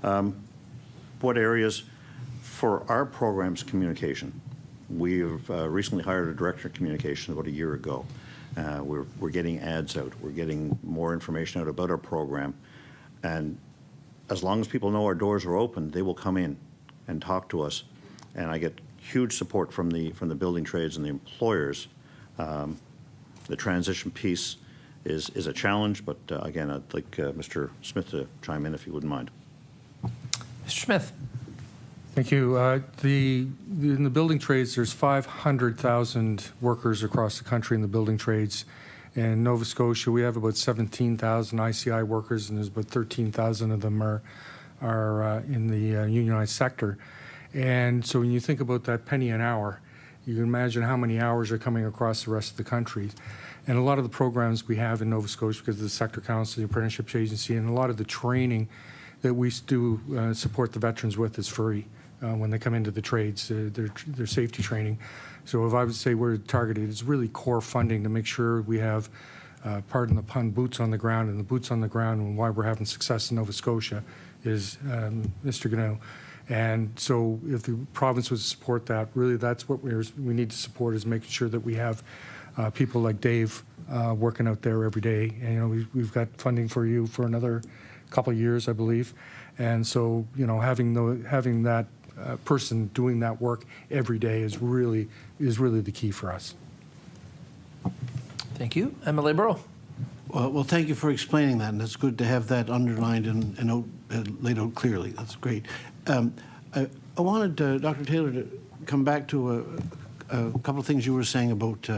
Mm-hmm. What areas for our program's communication? We've recently hired a director of communication about a year ago. We're getting ads out. We're getting more information out about our program. And as long as people know our doors are open, they will come in and talk to us. and I get huge support from the building trades and the employers. The transition piece is a challenge, but again, I'd like Mr. Smith to chime in if he wouldn't mind. Mr. Smith. Thank you. In the building trades, there's 500,000 workers across the country in the building trades. In Nova Scotia, we have about 17,000 ICI workers, and there's about 13,000 of them are in the unionized sector. And so when you think about that penny an hour, you can imagine how many hours are coming across the rest of the country. And a lot of the programs we have in Nova Scotia, because of the Sector Council, the Apprenticeship Agency, and a lot of the training that we do support the veterans with is free when they come into the trades, their safety training. So if I would say we're targeted, it's really core funding to make sure we have, pardon the pun, boots on the ground. And the boots on the ground and why we're having success in Nova Scotia is Mr. Giannou. And so if the province would support that, really that's what we need to support, is making sure that we have people like Dave working out there every day. And, you know, we've got funding for you for another couple of years, I believe. And so, you know, having that person doing that work every day is really the key for us. Thank you. MLA Burrow. Well, thank you for explaining that, and it's good to have that underlined and laid out clearly. That's great. I wanted Dr. Taylor to come back to a couple of things you were saying about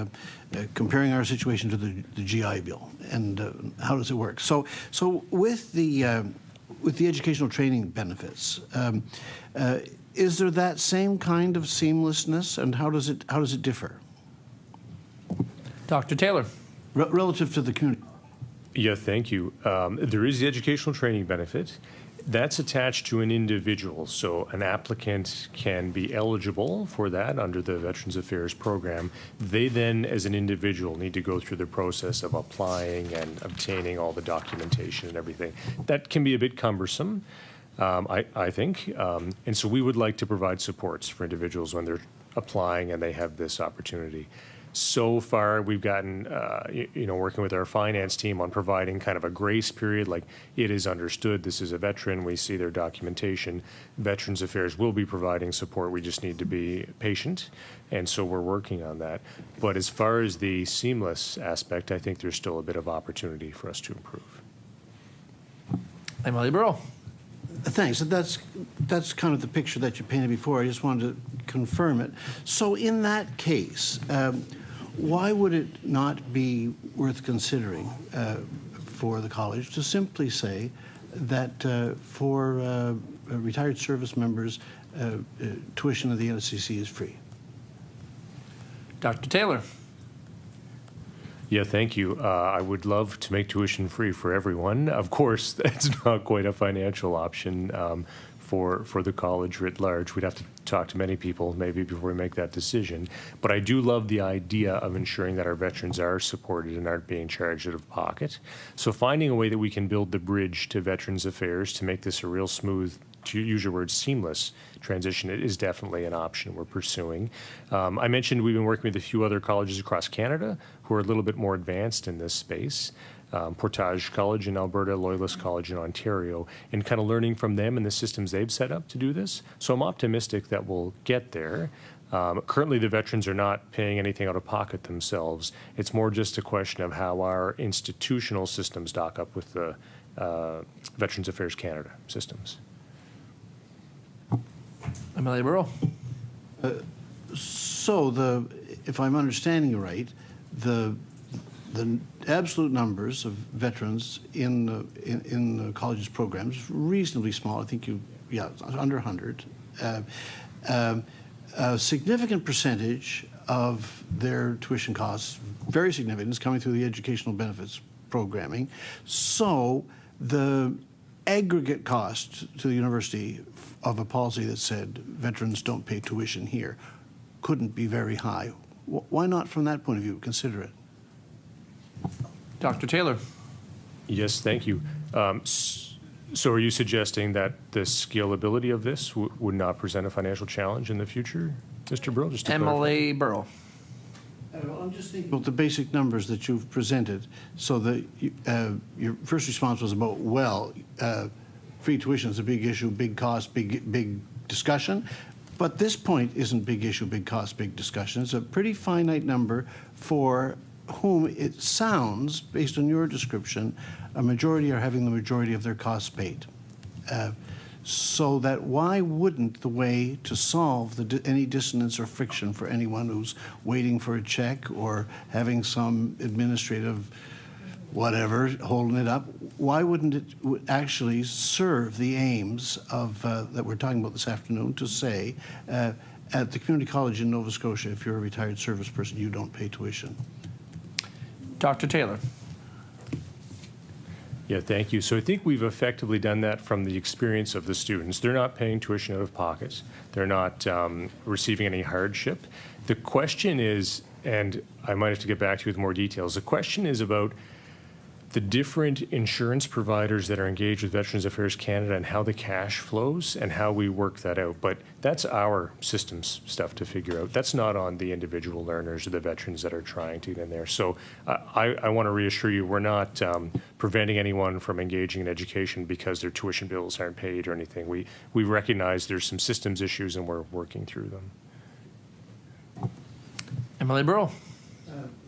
comparing our situation to the GI Bill and how does it work. So with the educational training benefits, is there that same kind of seamlessness, and how does it differ? Dr. Taylor. Relative to the community. Yeah, thank you. There is the educational training benefit. That's attached to an individual, so an applicant can be eligible for that under the Veterans Affairs program. They then, as an individual, need to go through the process of applying and obtaining all the documentation and everything. That can be a bit cumbersome, I think, and so we would like to provide supports for individuals when they're applying and they have this opportunity. So far, we've gotten, working with our finance team on providing kind of a grace period, like it is understood this is a veteran, we see their documentation. Veterans Affairs will be providing support, we just need to be patient, and so we're working on that. But as far as the seamless aspect, I think there's still a bit of opportunity for us to improve. Emily Burrow. Thanks. That's kind of the picture that you painted before. I just wanted to confirm it. So in that case, why would it not be worth considering for the college to simply say that for retired service members, tuition of the NSCC is free? Dr. Taylor. Yeah, thank you. I would love to make tuition free for everyone. Of course, that's not quite a financial option for the college writ large. We'd have to talk to many people maybe before we make that decision. But I do love the idea of ensuring that our veterans are supported and aren't being charged out of pocket. So finding a way that we can build the bridge to Veterans Affairs to make this a real smooth, to use your word, seamless transition, it is definitely an option we're pursuing. I mentioned we've been working with a few other colleges across Canada who are a little bit more advanced in this space. Portage College in Alberta, Loyalist College in Ontario, and kind of learning from them and the systems they've set up to do this. So I'm optimistic that we'll get there. Currently, the veterans are not paying anything out of pocket themselves. It's more just a question of how our institutional systems dock up with the Veterans Affairs Canada systems. Emily Burrow. So if I'm understanding you right, the absolute numbers of veterans in the college's programs reasonably small. I think under 100. A significant percentage of their tuition costs, very significant, is coming through the educational benefits programming. So the aggregate cost to the university of a policy that said veterans don't pay tuition here couldn't be very high. Why not, from that point of view, consider it? Dr. Taylor. Yes, thank you. So are you suggesting that the scalability of this would not present a financial challenge in the future, Mr. Burrow? Emily Burrow. Well, I'm just thinking about the basic numbers that you've presented. So your first response was about, free tuition is a big issue, big cost, big discussion. But this point isn't big issue, big cost, big discussion. It's a pretty finite number for whom it sounds, based on your description, a majority are having the majority of their costs paid. So that why wouldn't the way to solve any dissonance or friction for anyone who's waiting for a check or having some administrative whatever holding it up, why wouldn't it actually serve the aims of that we're talking about this afternoon to say at the community college in Nova Scotia, if you're a retired service person, you don't pay tuition? Dr. Taylor. Yeah, thank you. So I think we've effectively done that from the experience of the students. They're not paying tuition out of pocket. They're not receiving any hardship. The question is, and I might have to get back to you with more details, the question is about the different insurance providers that are engaged with Veterans Affairs Canada and how the cash flows and how we work that out. But that's our systems stuff to figure out. That's not on the individual learners or the veterans that are trying to get in there. So I want to reassure you, we're not preventing anyone from engaging in education because their tuition bills aren't paid or anything. We recognize there's some systems issues and we're working through them. Emily Burrow.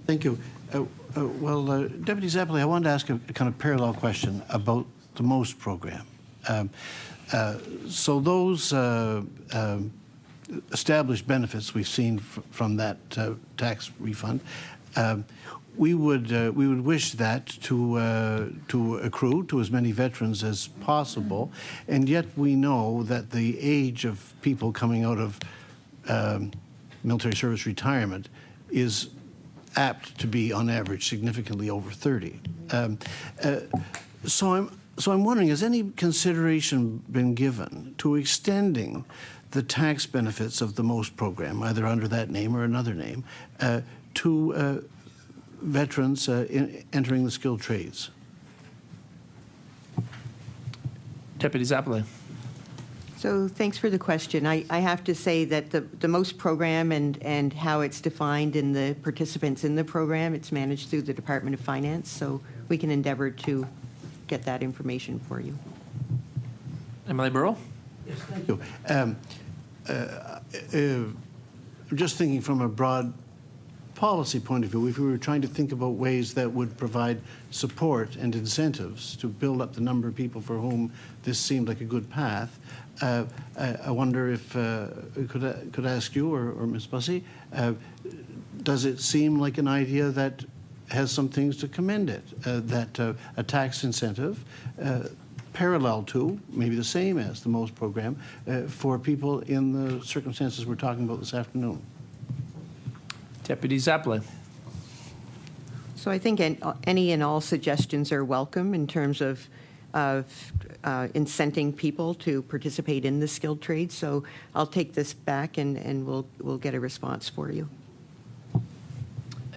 Thank you. Deputy Czapalay, I wanted to ask a kind of parallel question about the MOST program. So those established benefits we've seen from that tax refund, we would wish that to accrue to as many veterans as possible, and yet we know that the age of people coming out of military service retirement is apt to be, on average, significantly over 30. So I'm wondering, has any consideration been given to extending the tax benefits of the MOST program, either under that name or another name, to veterans entering the skilled trades? Deputy Czapalay. So thanks for the question. I have to say that the MOST program and how it's defined in the participants in the program, it's managed through the Department of Finance, so we can endeavor to get that information for you. Emily Burrow? Yes, thank you. Just thinking from a broad policy point of view, if we were trying to think about ways that would provide support and incentives to build up the number of people for whom this seemed like a good path, I wonder if could I ask you or Ms. Bussey, does it seem like an idea that has some things to commend it, that a tax incentive parallel to, maybe the same as the MOST program, for people in the circumstances we're talking about this afternoon? Deputy Czapalay. So I think any and all suggestions are welcome in terms of incenting people to participate in the skilled trades. So I'll take this back and we'll get a response for you.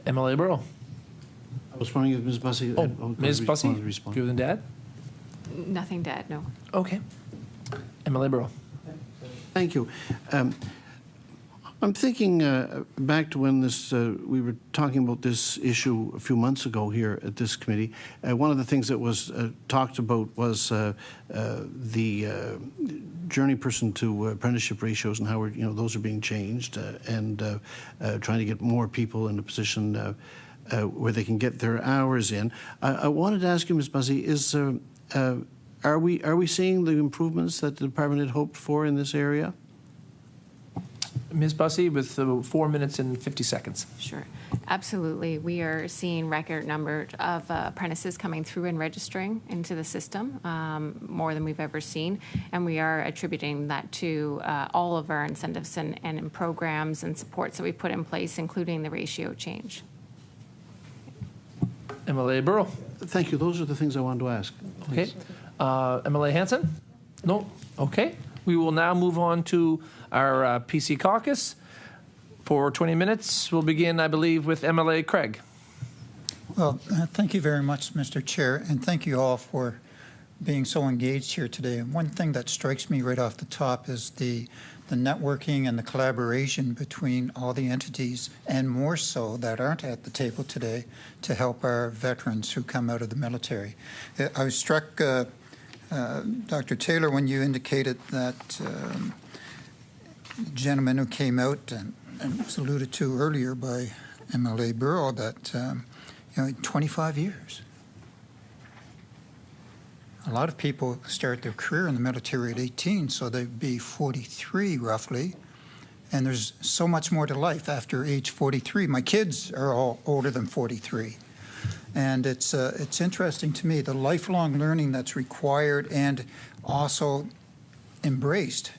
Emily Burrow. I was wondering if Ms. Bussey. Ms. Bussey, do you have to add? Nothing to add, no. Okay. Emily Burrow. Thank you. I'm thinking back to when we were talking about this issue a few months ago here at this committee. One of the things that was talked about was the journey person to apprenticeship ratios and how those are being changed and trying to get more people in a position where they can get their hours in. I wanted to ask you, Ms. Bussey, are we seeing the improvements that the department had hoped for in this area? Ms. Bussey, with 4 minutes and 50 seconds. Sure, absolutely. We are seeing record number of apprentices coming through and registering into the system, more than we've ever seen, and we are attributing that to all of our incentives and programs and supports that we put in place, including the ratio change. Emily Burrow. Thank you. Those are the things I wanted to ask. Okay. Emily Hansen? No? Okay. We will now move on to our PC caucus. For 20 minutes, we'll begin, I believe, with MLA Craig. Well, thank you very much, Mr. Chair, and thank you all for being so engaged here today. And one thing that strikes me right off the top is the networking and the collaboration between all the entities, and more so that aren't at the table today, to help our veterans who come out of the military. I was struck, Dr. Taylor, when you indicated that gentleman who came out and was alluded to earlier by MLA Burrow that 25 years. A lot of people start their career in the military at 18, so they'd be 43 roughly. And there's so much more to life after age 43. My kids are all older than 43. And it's interesting to me, the lifelong learning that's required and also embraced,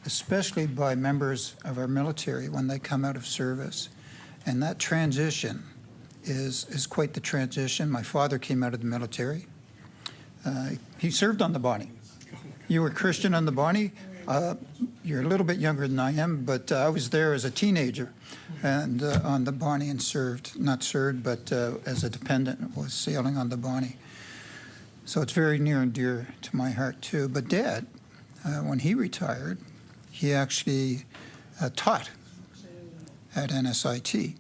especially by members of our military when they come out of service. And that transition is quite the transition. My father came out of the military. He served on the Bonnie. You were Christian on the Bonnie. You're a little bit younger than I am, but I was there as a teenager and on the Bonnie and served, not served, but as a dependent was sailing on the Bonnie. So it's very near and dear to my heart too. But Dad, when he retired, he actually taught at NSIT.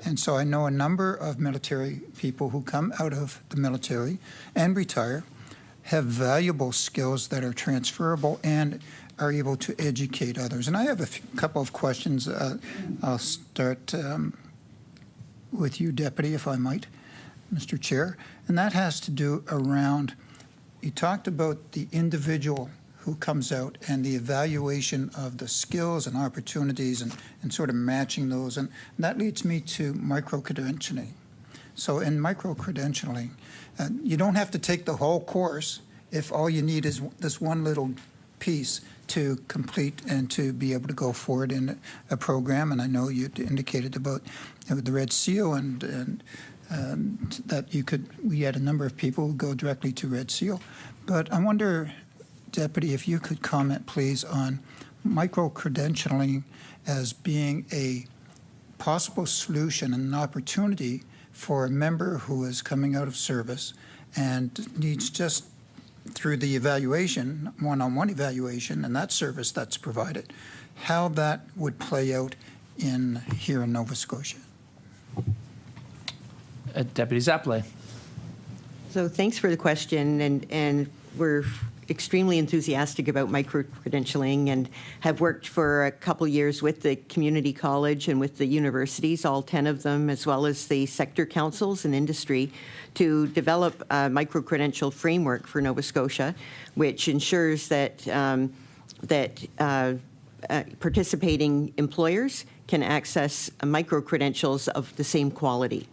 And so I know a number of military people who come out of the military and retire, have valuable skills that are transferable and are able to educate others. And I have a couple of questions. I'll start with you, Deputy, if I might, Mr. Chair. And that has to do around, you talked about the individual who comes out and the evaluation of the skills and opportunities and sort of matching those. And that leads me to micro-credentialing. So in micro-credentialing, you don't have to take the whole course if all you need is this one little piece to complete and to be able to go forward in a program. And I know you indicated about the Red Seal and that we had a number of people who go directly to Red Seal. But I wonder, Deputy, if you could comment, please, on micro-credentialing as being a possible solution and an opportunity for a member who is coming out of service and needs just through the evaluation, one-on-one evaluation, and that service that's provided, how that would play out here in Nova Scotia. Deputy Czapalay. So thanks for the question, and we're extremely enthusiastic about micro-credentialing and have worked for a couple years with the community college and with the universities, all 10 of them, as well as the sector councils and industry, to develop a micro-credential framework for Nova Scotia, which ensures that participating employers can access micro-credentials of the same quality.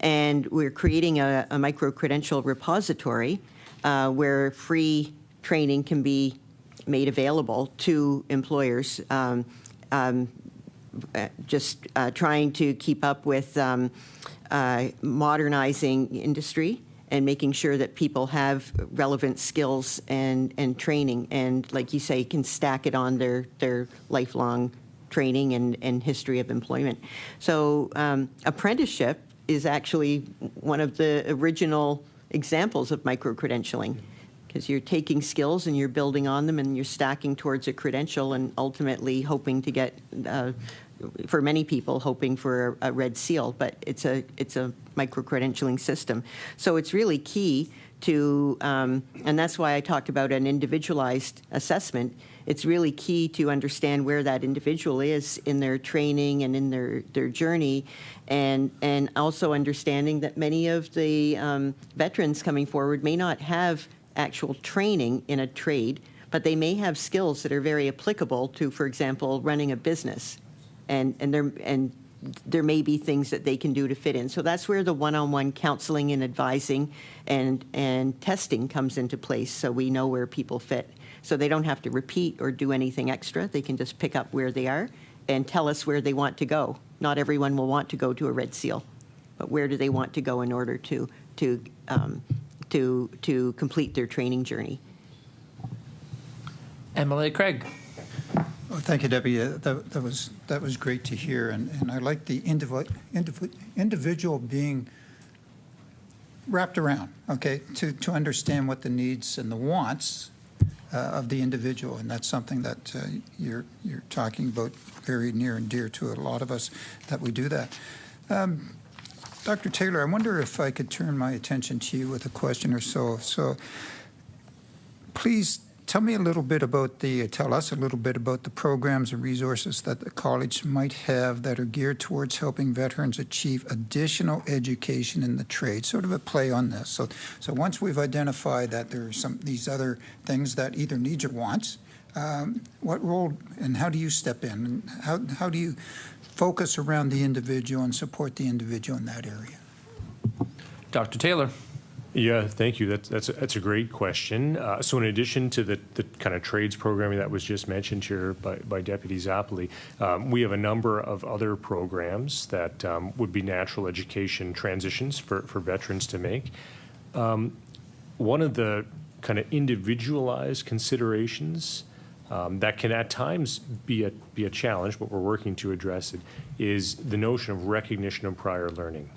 And we're creating a micro-credential repository where free training can be made available to employers, just trying to keep up with modernizing industry and making sure that people have relevant skills and training, and like you say, can stack it on their lifelong training and history of employment. So apprenticeship is actually one of the original examples of micro-credentialing, because you're taking skills and you're building on them and you're stacking towards a credential and ultimately hoping to get, for many people, hoping for a Red Seal, but it's a micro-credentialing system. So it's really key to, and that's why I talked about an individualized assessment. It's really key to understand where that individual is in their training and in their journey, and also understanding that many of the veterans coming forward may not have actual training in a trade, but they may have skills that are very applicable to, for example, running a business, and there may be things that they can do to fit in. So that's where the one-on-one counseling and advising and testing comes into place, so we know where people fit. So they don't have to repeat or do anything extra. They can just pick up where they are and tell us where they want to go. Not everyone will want to go to a Red Seal, but where do they want to go in order to complete their training journey? MLA Craig. Well, thank you, Debbie. That was great to hear, and I like the individual being wrapped around, okay, to understand what the needs and the wants of the individual, and that's something that you're talking about very near and dear to a lot of us, that we do that. Dr. Taylor, I wonder if I could turn my attention to you with a question or so. So please tell me a little bit about tell us a little bit about the programs and resources that the college might have that are geared towards helping veterans achieve additional education in the trade, sort of a play on this. So once we've identified that there are these other things that either needs or wants, what role and how do you step in? And how do you focus around the individual and support the individual in that area? Dr. Taylor. Yeah, thank you. That's a great question. So in addition to the kind of trades programming that was just mentioned here by Deputy Czapalay, we have a number of other programs that would be natural education transitions for veterans to make. One of the kind of individualized considerations that can at times be a challenge, but we're working to address it, is the notion of recognition of prior learning.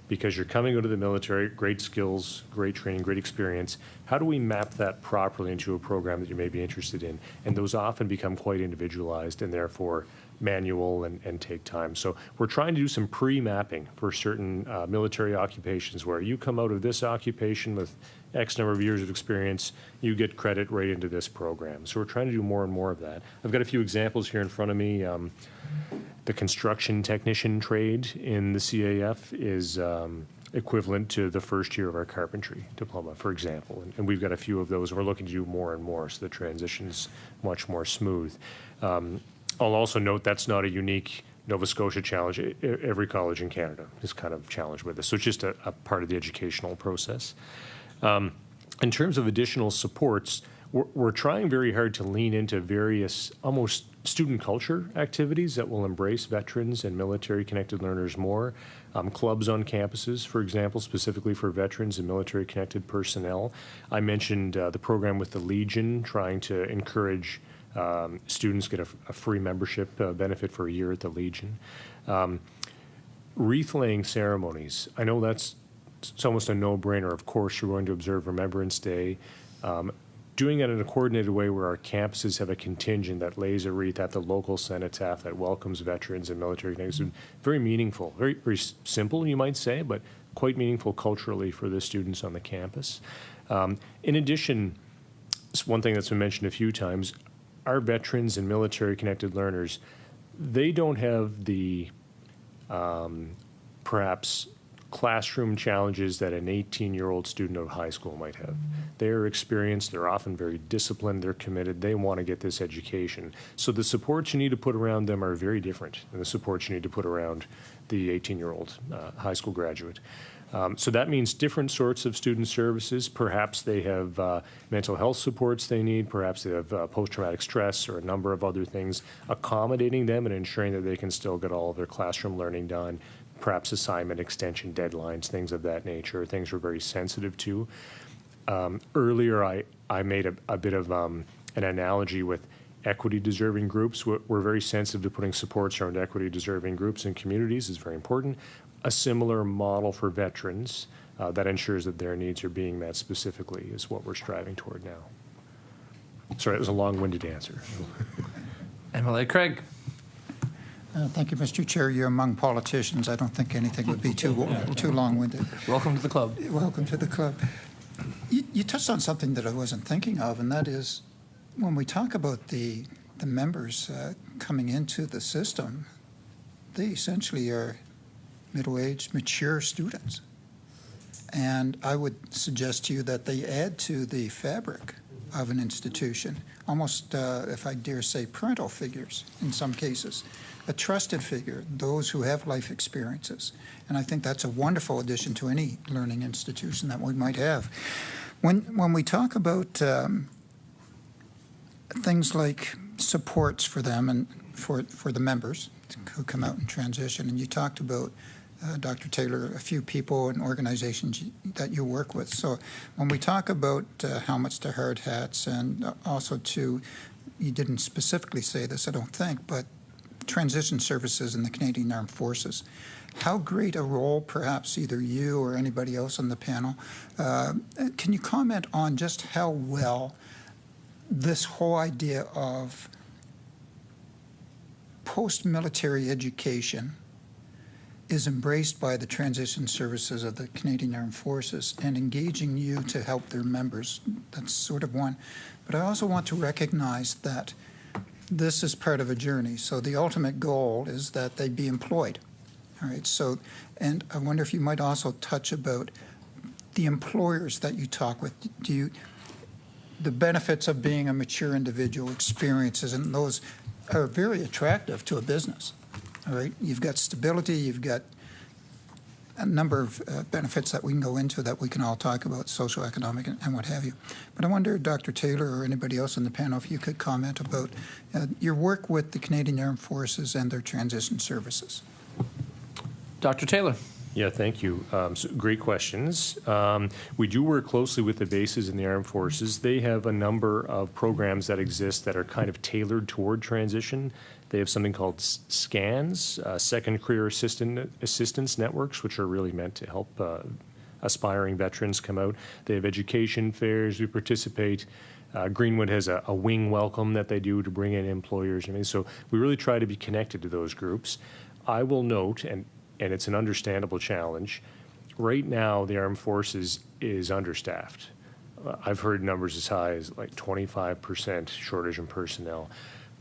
Because you're coming out of the military, great skills, great training, great experience. How do we map that properly into a program that you may be interested in? And those often become quite individualized and therefore manual and take time. So we're trying to do some pre-mapping for certain military occupations where you come out of this occupation with X number of years of experience, you get credit right into this program. So we're trying to do more and more of that. I've got a few examples here in front of me. The construction technician trade in the CAF is equivalent to the first year of our carpentry diploma, for example. And we've got a few of those. We're looking to do more and more, so the transition's much more smooth. I'll also note that's not a unique Nova Scotia challenge. Every college in Canada is kind of challenged with this. So it's just a part of the educational process. In terms of additional supports, we're trying very hard to lean into various almost student culture activities that will embrace veterans and military-connected learners more. Clubs on campuses, for example, specifically for veterans and military-connected personnel. I mentioned the program with the Legion, trying to encourage students get a free membership benefit for a year at the Legion. Wreath-laying ceremonies. I know it's almost a no-brainer. Of course, you're going to observe Remembrance Day. Doing it in a coordinated way where our campuses have a contingent that lays a wreath at the local cenotaph that welcomes veterans and military connections. Very meaningful, very, very simple, you might say, but quite meaningful culturally for the students on the campus. In addition, one thing that's been mentioned a few times, our veterans and military-connected learners, they don't have the perhaps classroom challenges that an 18-year-old student of high school might have. They're experienced, they're often very disciplined, they're committed, they want to get this education. So the supports you need to put around them are very different than the supports you need to put around the 18-year-old high school graduate. So that means different sorts of student services. Perhaps they have mental health supports they need, perhaps they have post-traumatic stress or a number of other things, accommodating them and ensuring that they can still get all of their classroom learning done, perhaps assignment extension deadlines, things of that nature, things we're very sensitive to. Earlier, I made a bit of an analogy with equity-deserving groups. We're very sensitive to putting supports around equity-deserving groups and communities. It's very important. A similar model for veterans that ensures that their needs are being met specifically is what we're striving toward now. Sorry, it was a long-winded answer. MLA Craig. Thank you, Mr. Chair. You're among politicians. I don't think anything would be too long-winded. Welcome to the club. Welcome to the club. You touched on something that I wasn't thinking of, and that is when we talk about the members coming into the system, they essentially are middle-aged, mature students. And I would suggest to you that they add to the fabric of an institution, almost, if I dare say, parental figures in some cases. A trusted figure, those who have life experiences. And I think that's a wonderful addition to any learning institution that we might have. When we talk about things like supports for them and for the members who come out and transition, and you talked about, Dr. Taylor, a few people and organizations that you work with. So when we talk about helmets to Hardhats and also to, you didn't specifically say this, I don't think, but transition services in the Canadian Armed Forces. How great a role, perhaps either you or anybody else on the panel, can you comment on just how well this whole idea of post-military education is embraced by the transition services of the Canadian Armed Forces and engaging you to help their members. That's sort of one. But I also want to recognize that this is part of a journey. So the ultimate goal is that they be employed. All right. So, and I wonder if you might also touch about the employers that you talk with. The benefits of being a mature individual, experiences, and those are very attractive to a business. All right, you've got stability, you've got a number of benefits that we can go into that we can all talk about, social, economic, and what have you. But I wonder, Dr. Taylor or anybody else on the panel, if you could comment about your work with the Canadian Armed Forces and their transition services. Dr. Taylor. Yeah, thank you. So great questions. We do work closely with the bases in the armed forces. They have a number of programs that exist that are kind of tailored toward transition. They have something called SCANs, Second Career Assistance Networks, which are really meant to help aspiring veterans come out. They have education fairs. We participate. Greenwood has a wing welcome that they do to bring in employers. I mean, so we really try to be connected to those groups. I will note, and it's an understandable challenge, right now the Armed Forces is understaffed. I've heard numbers as high as like 25% shortage in personnel.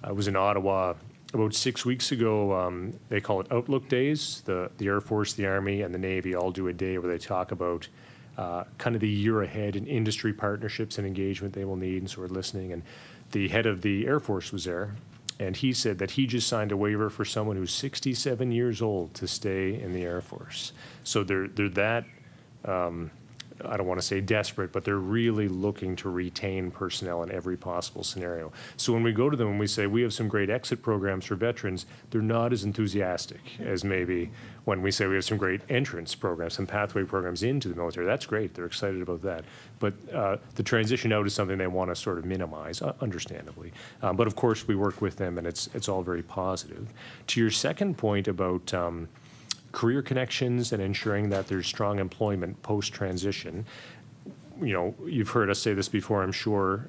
I was in Ottawa about 6 weeks ago. They call it Outlook Days. The Air Force, the Army, and the Navy all do a day where they talk about kind of the year ahead and industry partnerships and engagement they will need, and so we're listening. And the head of the Air Force was there, and he said that he just signed a waiver for someone who's 67 years old to stay in the Air Force. So they're that, I don't want to say desperate, but they're really looking to retain personnel in every possible scenario. So when we go to them and we say we have some great exit programs for veterans, they're not as enthusiastic as maybe when we say we have some great entrance programs, some pathway programs into the military. That's great. They're excited about that. But the transition out is something they want to sort of minimize, understandably. But of course, we work with them, and it's all very positive. To your second point about career connections and ensuring that there's strong employment post-transition. You know, you've heard us say this before, I'm sure.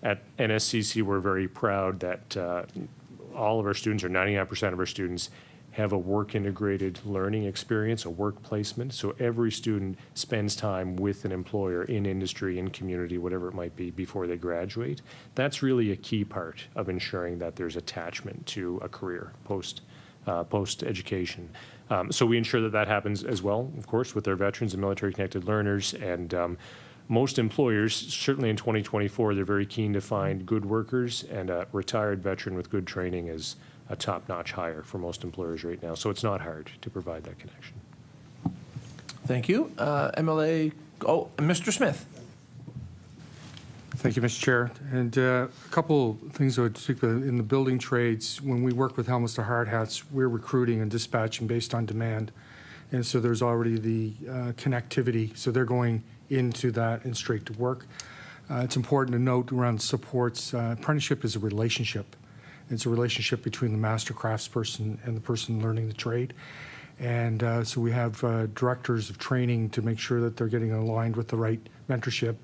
At NSCC, we're very proud that all of our students, or 99% of our students, have a work-integrated learning experience, a work placement. So every student spends time with an employer in industry, in community, whatever it might be, before they graduate. That's really a key part of ensuring that there's attachment to a career post-education. So we ensure that that happens as well, of course, with our veterans and military-connected learners. And most employers, certainly in 2024, they're very keen to find good workers, and a retired veteran with good training is a top-notch hire for most employers right now. So it's not hard to provide that connection. Thank you. MLA, Mr. Smith. Thank you, Mr. Chair. And a couple things I would speak about in the building trades. When we work with helmets to hardhats, we're recruiting and dispatching based on demand. And so there's already the connectivity. So they're going into that and straight to work. It's important to note around supports, apprenticeship is a relationship. It's a relationship between the master craftsperson and the person learning the trade. And so we have directors of training to make sure that they're getting aligned with the right mentorship.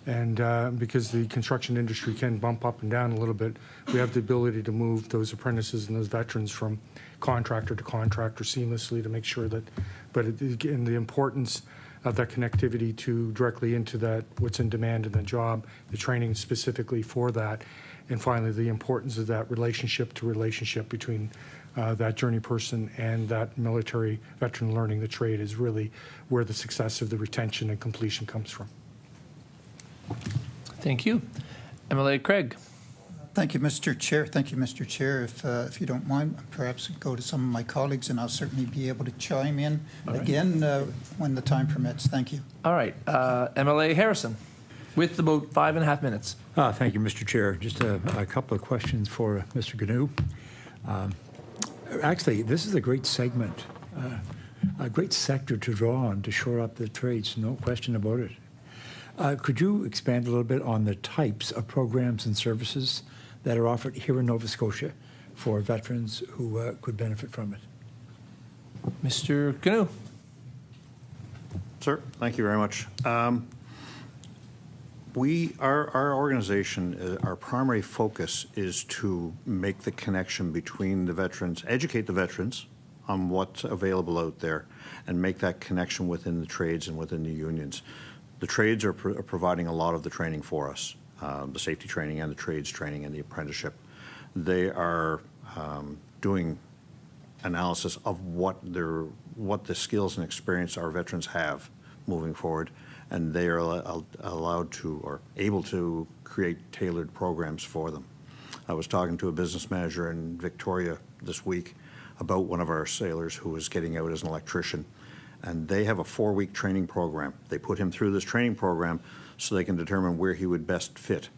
And because the construction industry can bump up and down a little bit, we have the ability to move those apprentices and those veterans from contractor to contractor seamlessly to make sure that, but again, the importance of that connectivity to directly into that, what's in demand in the job, the training specifically for that. And finally, the importance of that relationship to relationship between that journey person and that military veteran learning the trade is really where the success of the retention and completion comes from. Thank you. MLA Craig. Thank you, Mr. Chair. Thank you, Mr. Chair. If you don't mind, perhaps go to some of my colleagues, and I'll certainly be able to chime in again when the time permits. Thank you. All right. MLA Harrison, with about 5.5 minutes. Thank you, Mr. Chair. Just a couple of questions for Mr. Giannou. Actually, this is a great segment, a great sector to draw on to shore up the trades, no question about it. Could you expand a little bit on the types of programs and services that are offered here in Nova Scotia for veterans who could benefit from it? Mr. Giannou. Sir, thank you very much. Our organization, our primary focus is to make the connection between the veterans, educate the veterans on what's available out there and make that connection within the trades and within the unions. The trades are providing a lot of the training for us, the safety training and the trades training and the apprenticeship. They are doing analysis of what the skills and experience our veterans have moving forward, and they are allowed to or able to create tailored programs for them. I was talking to a business manager in Victoria this week about one of our sailors who was getting out as an electrician, and they have a 4-week training program. They put him through this training program so they can determine where he would best fit.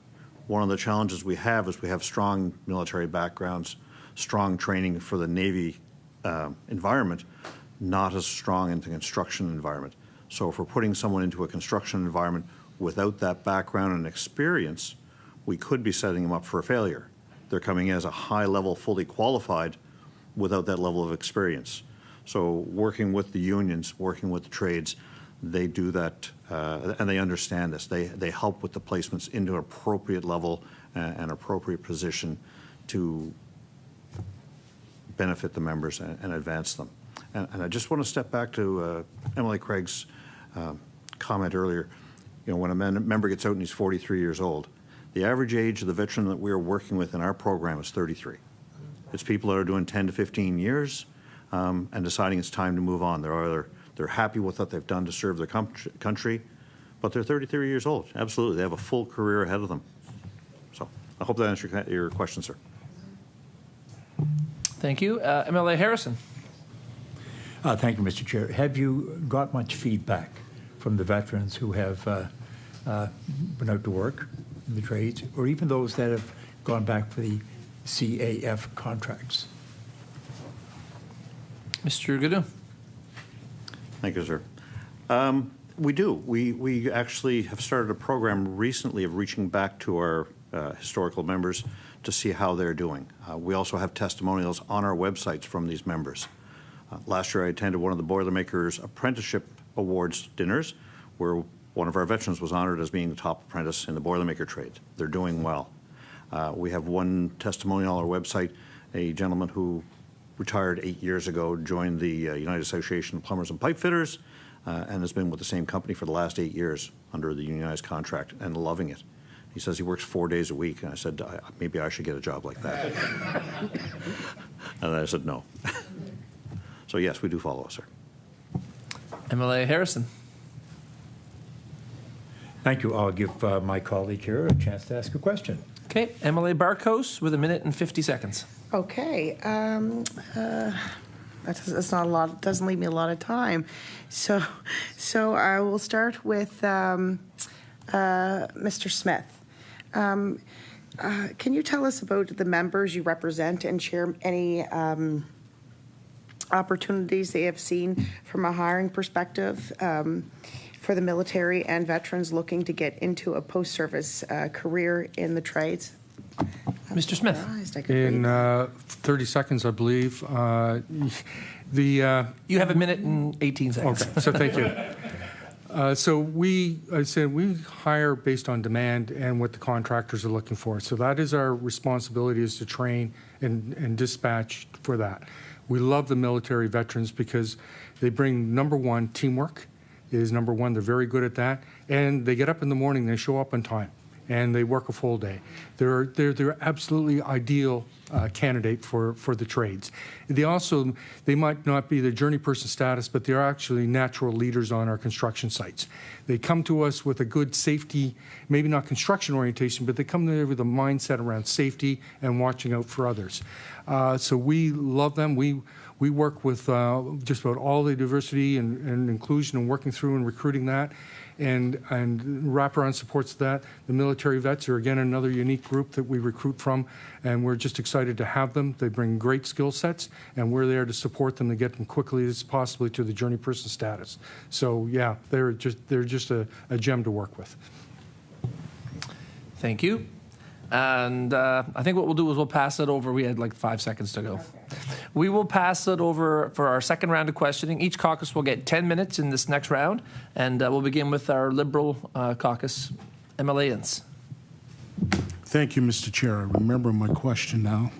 One of the challenges we have is we have strong military backgrounds, strong training for the Navy environment, not as strong in the construction environment. So if we're putting someone into a construction environment without that background and experience, we could be setting them up for a failure. They're coming in as a high level, fully qualified, without that level of experience. So working with the unions, working with the trades, they do that, and they understand this. They help with the placements into an appropriate level and appropriate position to benefit the members and advance them. And I just want to step back to Emily Craig's comment earlier. You know, when a member gets out and he's 43 years old, the average age of the veteran that we are working with in our program is 33. It's people that are doing 10 to 15 years and deciding it's time to move on. They're happy with what they've done to serve their country, but they're 33 years old. Absolutely, they have a full career ahead of them. So I hope that answers your question, sir. Thank you. MLA Harrison. Thank you, Mr. Chair. Have you got much feedback from the veterans who have been out to work in the trades, or even those that have gone back for the CAF contracts? Mr. Giannou. Thank you, sir. We do. We actually have started a program recently of reaching back to our historical members to see how they're doing. We also have testimonials on our websites from these members. Last year I attended one of the Boilermakers Apprenticeship Awards dinners where one of our veterans was honored as being the top apprentice in the Boilermaker trade. They're doing well. We have one testimonial on our website, a gentleman who retired 8 years ago, joined the United Association of Plumbers and Pipe Fitters, and has been with the same company for the last 8 years under the unionized contract and loving it. He says he works 4 days a week, and I said, maybe I should get a job like that. And I said, no. So yes, we do follow, sir. MLA Harrison. Thank you. I'll give my colleague here a chance to ask a question. Okay, MLA Barkos with 1 minute and 50 seconds. Okay. That's not a lot. Doesn't leave me a lot of time. So I will start with Mr. Smith. Can you tell us about the members you represent and share any opportunities they have seen from a hiring perspective for the military and veterans looking to get into a post-service career in the trades? Mr. Smith. In 30 seconds, I believe. You have 1 minute and 18 seconds. Okay, so thank you. So we hire based on demand and what the contractors are looking for. So that is our responsibility, is to train and dispatch for that. We love the military veterans because they bring, number one, teamwork is number one. They're very good at that. And they get up in the morning, they show up on time, and they work a full day. They're absolutely ideal candidate for the trades. They might not be the journey person status, but they're actually natural leaders on our construction sites. They come to us with a good safety, maybe not construction orientation, but they come there with a mindset around safety and watching out for others. So we love them. We work with just about all the diversity and inclusion and working through and recruiting that. And wraparound supports that. The military vets are, again, another unique group that we recruit from, and we're just excited to have them. They bring great skill sets, and we're there to support them to get them quickly as possibly to the journey person status. So, yeah, they're just a gem to work with. Thank you. And I think what we'll do is we'll pass it over. We had like 5 seconds to go. Okay. We will pass it over for our second round of questioning. Each caucus will get 10 minutes in this next round, and we'll begin with our Liberal caucus. MLA Ince. Thank you, Mr. Chair. I remember my question now.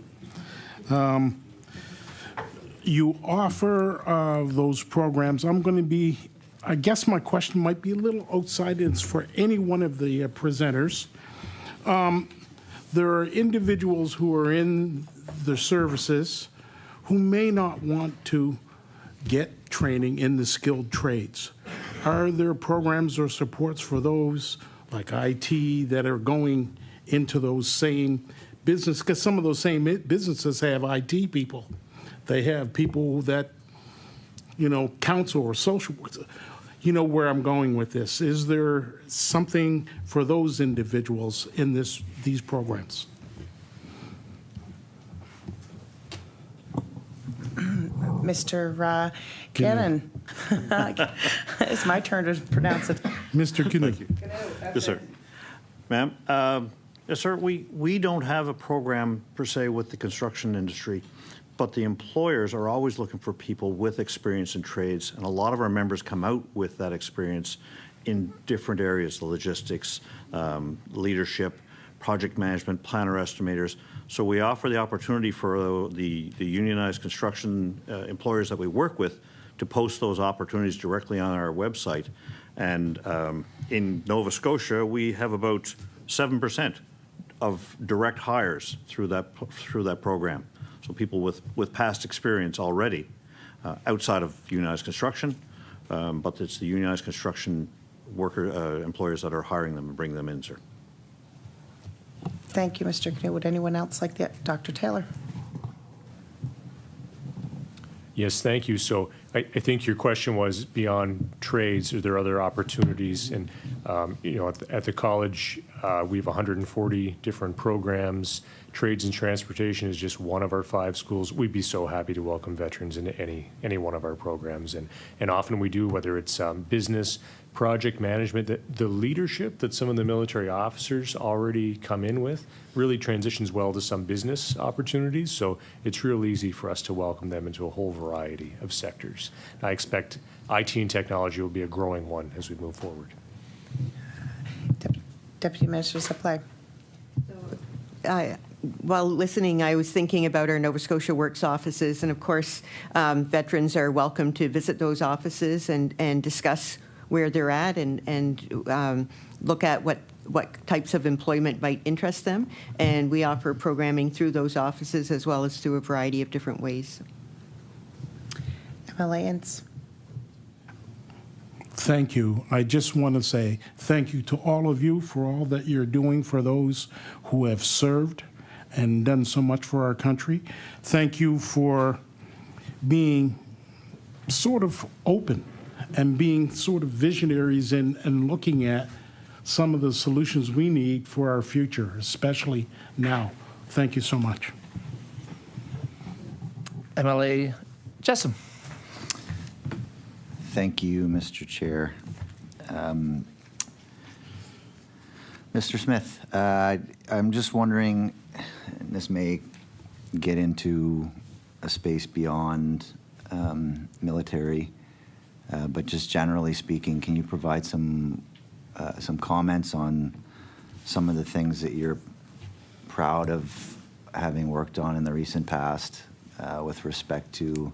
you offer those programs. I guess my question might be a little outside. It's for any one of the presenters. There are individuals who are in the services who may not want to get training in the skilled trades. Are there programs or supports for those, like IT, that are going into those same business? Because some of those same businesses have IT people. They have people that, counsel or social workers. You know where I'm going with this. Is there something for those individuals in these programs? Mr. Gannon. It's my turn to pronounce it. Mr. Giannou. Thank you. Yes, sir. Ma'am, yes, sir, we don't have a program per se with the construction industry, but the employers are always looking for people with experience in trades, and a lot of our members come out with that experience in different areas, the logistics, leadership, project management, planner estimators. So we offer the opportunity for the unionized construction employers that we work with to post those opportunities directly on our website. And in Nova Scotia, we have about 7% of direct hires through that program. So people with past experience already outside of unionized construction, but it's the unionized construction employers that are hiring them and bringing them in, sir. Thank you, Mr. Giannou. Would anyone else like that? Dr. Taylor? Yes, thank you. So I think your question was beyond trades, are there other opportunities? And, at the college, we have 140 different programs. Trades and transportation is just one of our 5 schools. We'd be so happy to welcome veterans into any one of our programs. And often we do, whether it's business, project management, the leadership that some of the military officers already come in with really transitions well to some business opportunities. So it's real easy for us to welcome them into a whole variety of sectors. I expect IT and technology will be a growing one as we move forward. Deputy Minister Czapalay. While listening, I was thinking about our Nova Scotia Works offices, and of course, veterans are welcome to visit those offices and discuss where they're at and look at what types of employment might interest them. And we offer programming through those offices as well as through a variety of different ways. MLAns. Thank you. I just want to say thank you to all of you for all that you're doing for those who have served and done so much for our country. Thank you for being sort of open and being sort of visionaries and looking at some of the solutions we need for our future, especially now. Thank you so much. MLA Jessom. Thank you, Mr. Chair. Mr. Smith, I'm just wondering, and this may get into a space beyond military, but just generally speaking, can you provide some comments on some of the things that you're proud of having worked on in the recent past with respect to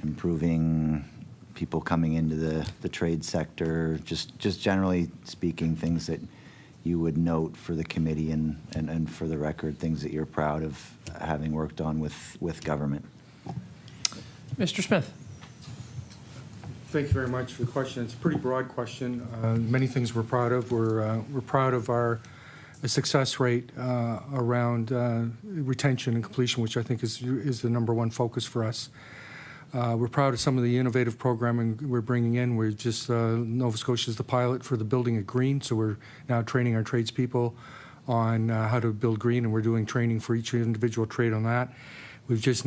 improving people coming into the trade sector, just generally speaking, things that you would note for the committee and for the record, things that you're proud of having worked on with government? Mr. Smith. Thank you very much for the question. It's a pretty broad question. Many things we're proud of. We're proud of our success rate around retention and completion, which I think is the #1 focus for us. We're proud of some of the innovative programming we're bringing in. We're just, Nova Scotia is the pilot for the building of green, so we're now training our tradespeople on how to build green, and we're doing training for each individual trade on that. We've just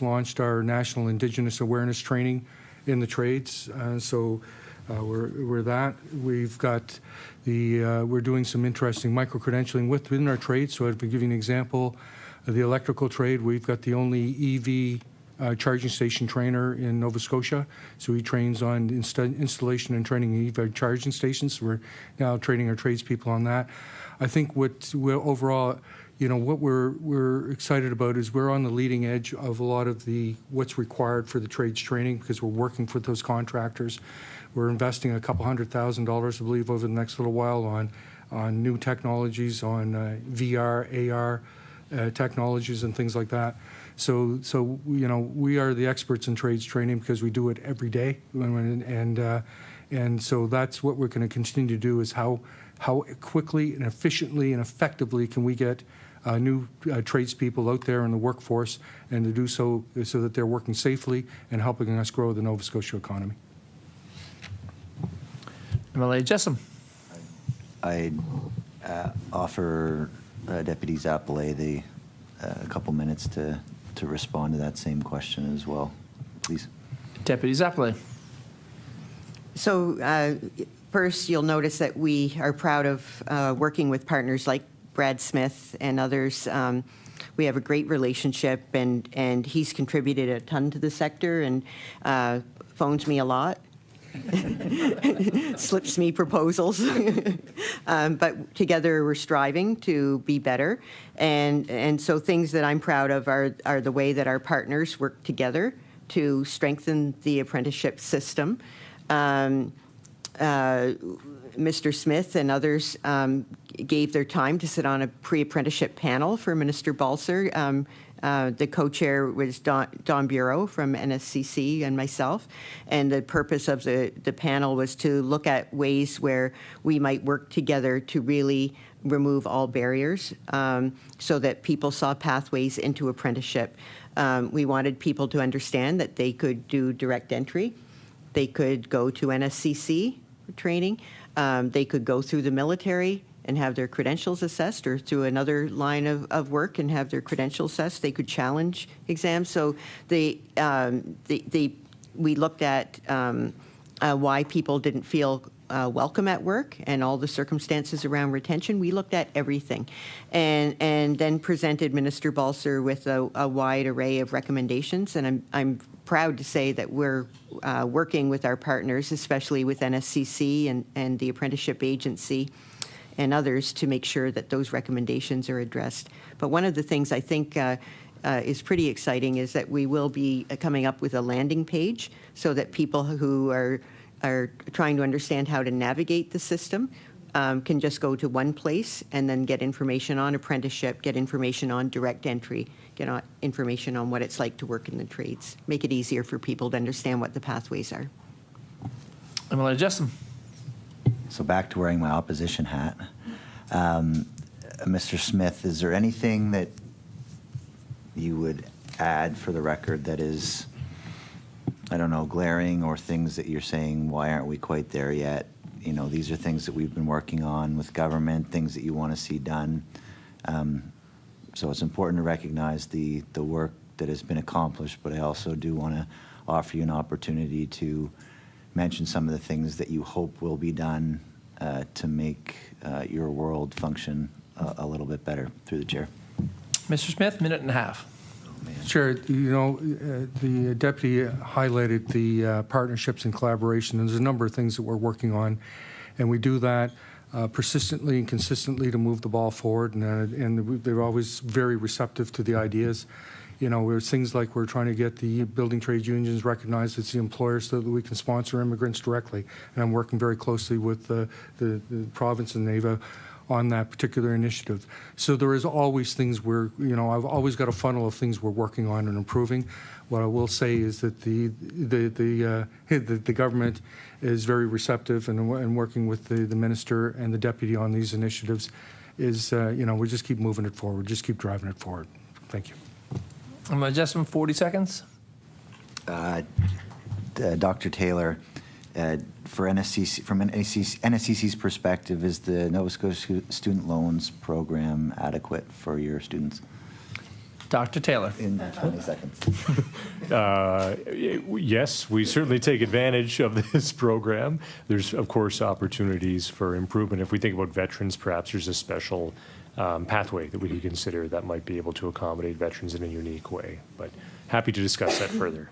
launched our National Indigenous Awareness Training in the trades, so we're that. We've got we're doing some interesting micro-credentialing within our trades. So I'll give you an example. The electrical trade, we've got the only EV charging station trainer in Nova Scotia. So he trains on installation and training EV charging stations. So we're now training our tradespeople on that. I think overall, you know, what we're excited about is we're on the leading edge of a lot of what's required for the trades training, because we're working for those contractors. We're investing a couple $100,000, I believe, over the next little while on new technologies, on VR, AR technologies and things like that. So you know, we are the experts in trades training because we do it every day, and so that's what we're going to continue to do, is how quickly and efficiently and effectively can we get new tradespeople out there in the workforce, and to do so that they're working safely and helping us grow the Nova Scotia economy. MLA Jessom. I offer Deputy Czapalay a couple minutes to respond to that same question as well, please. Deputy Czapalay. So first, you'll notice that we are proud of working with partners like Brad Smith and others. We have a great relationship, and he's contributed a ton to the sector and phones me a lot. Slips me proposals. But together we're striving to be better. And so things that I'm proud of are the way that our partners work together to strengthen the apprenticeship system. Mr. Smith and others gave their time to sit on a pre-apprenticeship panel for Minister Balser. The co-chair was Don Bureau from NSCC and myself, and the purpose of the panel was to look at ways where we might work together to really remove all barriers so that people saw pathways into apprenticeship. We wanted people to understand that they could do direct entry, they could go to NSCC for training, they could go through the military and have their credentials assessed, or through another line of work and have their credentials assessed. They could challenge exams. So we looked at why people didn't feel welcome at work and all the circumstances around retention. We looked at everything, and then presented Minister Balser with a wide array of recommendations. And I'm proud to say that we're working with our partners, especially with NSCC and the Apprenticeship Agency and others, to make sure that those recommendations are addressed. But one of the things I think is pretty exciting is that we will be coming up with a landing page so that people who are trying to understand how to navigate the system can just go to one place and then get information on apprenticeship, get information on direct entry, get information on what it's like to work in the trades. Make it easier for people to understand what the pathways are. MLA Jessom. So back to wearing my opposition hat. Mr. Smith, is there anything that you would add for the record that is, I don't know, glaring, or things that you're saying, why aren't we quite there yet? You know, these are things that we've been working on with government, things that you want to see done. So it's important to recognize the work that has been accomplished, but I also do want to offer you an opportunity to mention some of the things that you hope will be done to make your world function a little bit better, through the chair. Mr. Smith, minute and a half. Chair, you know, the deputy highlighted the partnerships and collaboration, and there's a number of things that we're working on, and we do that persistently and consistently to move the ball forward, and they're always very receptive to the ideas. You know, there's things like we're trying to get the building trades unions recognized as the employers so that we can sponsor immigrants directly. And I'm working very closely with the province and NAVA on that particular initiative. So there is always things where, you know, I've always got a funnel of things we're working on and improving. What I will say is that the government is very receptive, and working with the minister and the deputy on these initiatives is, you know, we just keep moving it forward, just keep driving it forward. Thank you. I'm going to adjust them 40 seconds. Dr. Taylor, for NSCC, from NSCC's perspective, is the Nova Scotia Student Loans Program adequate for your students? Dr. Taylor. In 20 seconds. Yes, we certainly take advantage of this program. There's, of course, opportunities for improvement. If we think about veterans, perhaps there's a special pathway that we could consider that might be able to accommodate veterans in a unique way. But happy to discuss that further.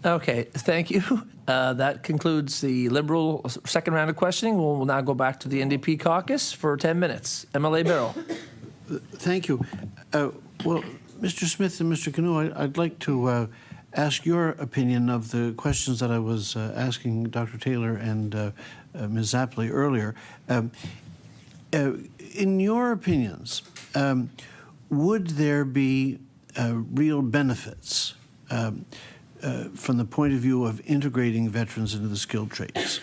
Okay, thank you. That concludes the Liberal second round of questioning. We'll now go back to the NDP caucus for 10 minutes. MLA Barrow. Thank you. Well, Mr. Smith and Mr. Giannou, I'd like to ask your opinion of the questions that I was asking Dr. Taylor and Ms. Czapalay earlier. In your opinions, would there be real benefits from the point of view of integrating veterans into the skilled trades?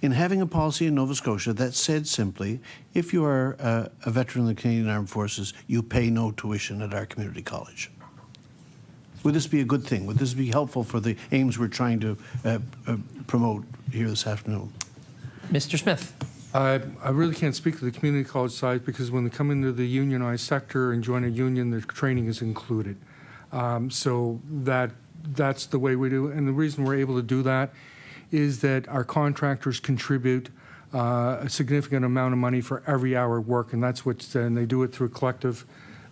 In having a policy in Nova Scotia that said simply, if you are a veteran of the Canadian Armed Forces, you pay no tuition at our community college. Would this be a good thing? Would this be helpful for the aims we're trying to promote here this afternoon? Mr. Smith. I really can't speak to the community college side because when they come into the unionized sector and join a union, the training is included. So that's the way we do it. And the reason we're able to do that is that our contractors contribute a significant amount of money for every hour of work, and that's and they do it through a collective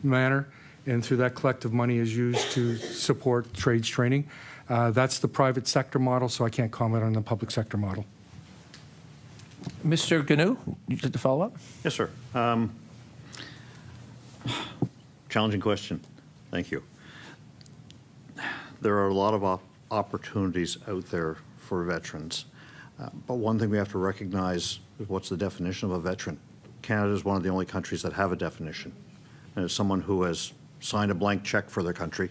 manner, and through that collective money is used to support trades training. That's the private sector model, so I can't comment on the public sector model. Mr. Giannou, you'd like to follow up? Yes, sir. Challenging question. Thank you. There are a lot of opportunities out there for veterans. But one thing we have to recognize is what's the definition of a veteran. Canada is one of the only countries that have a definition. And it's someone who has signed a blank check for their country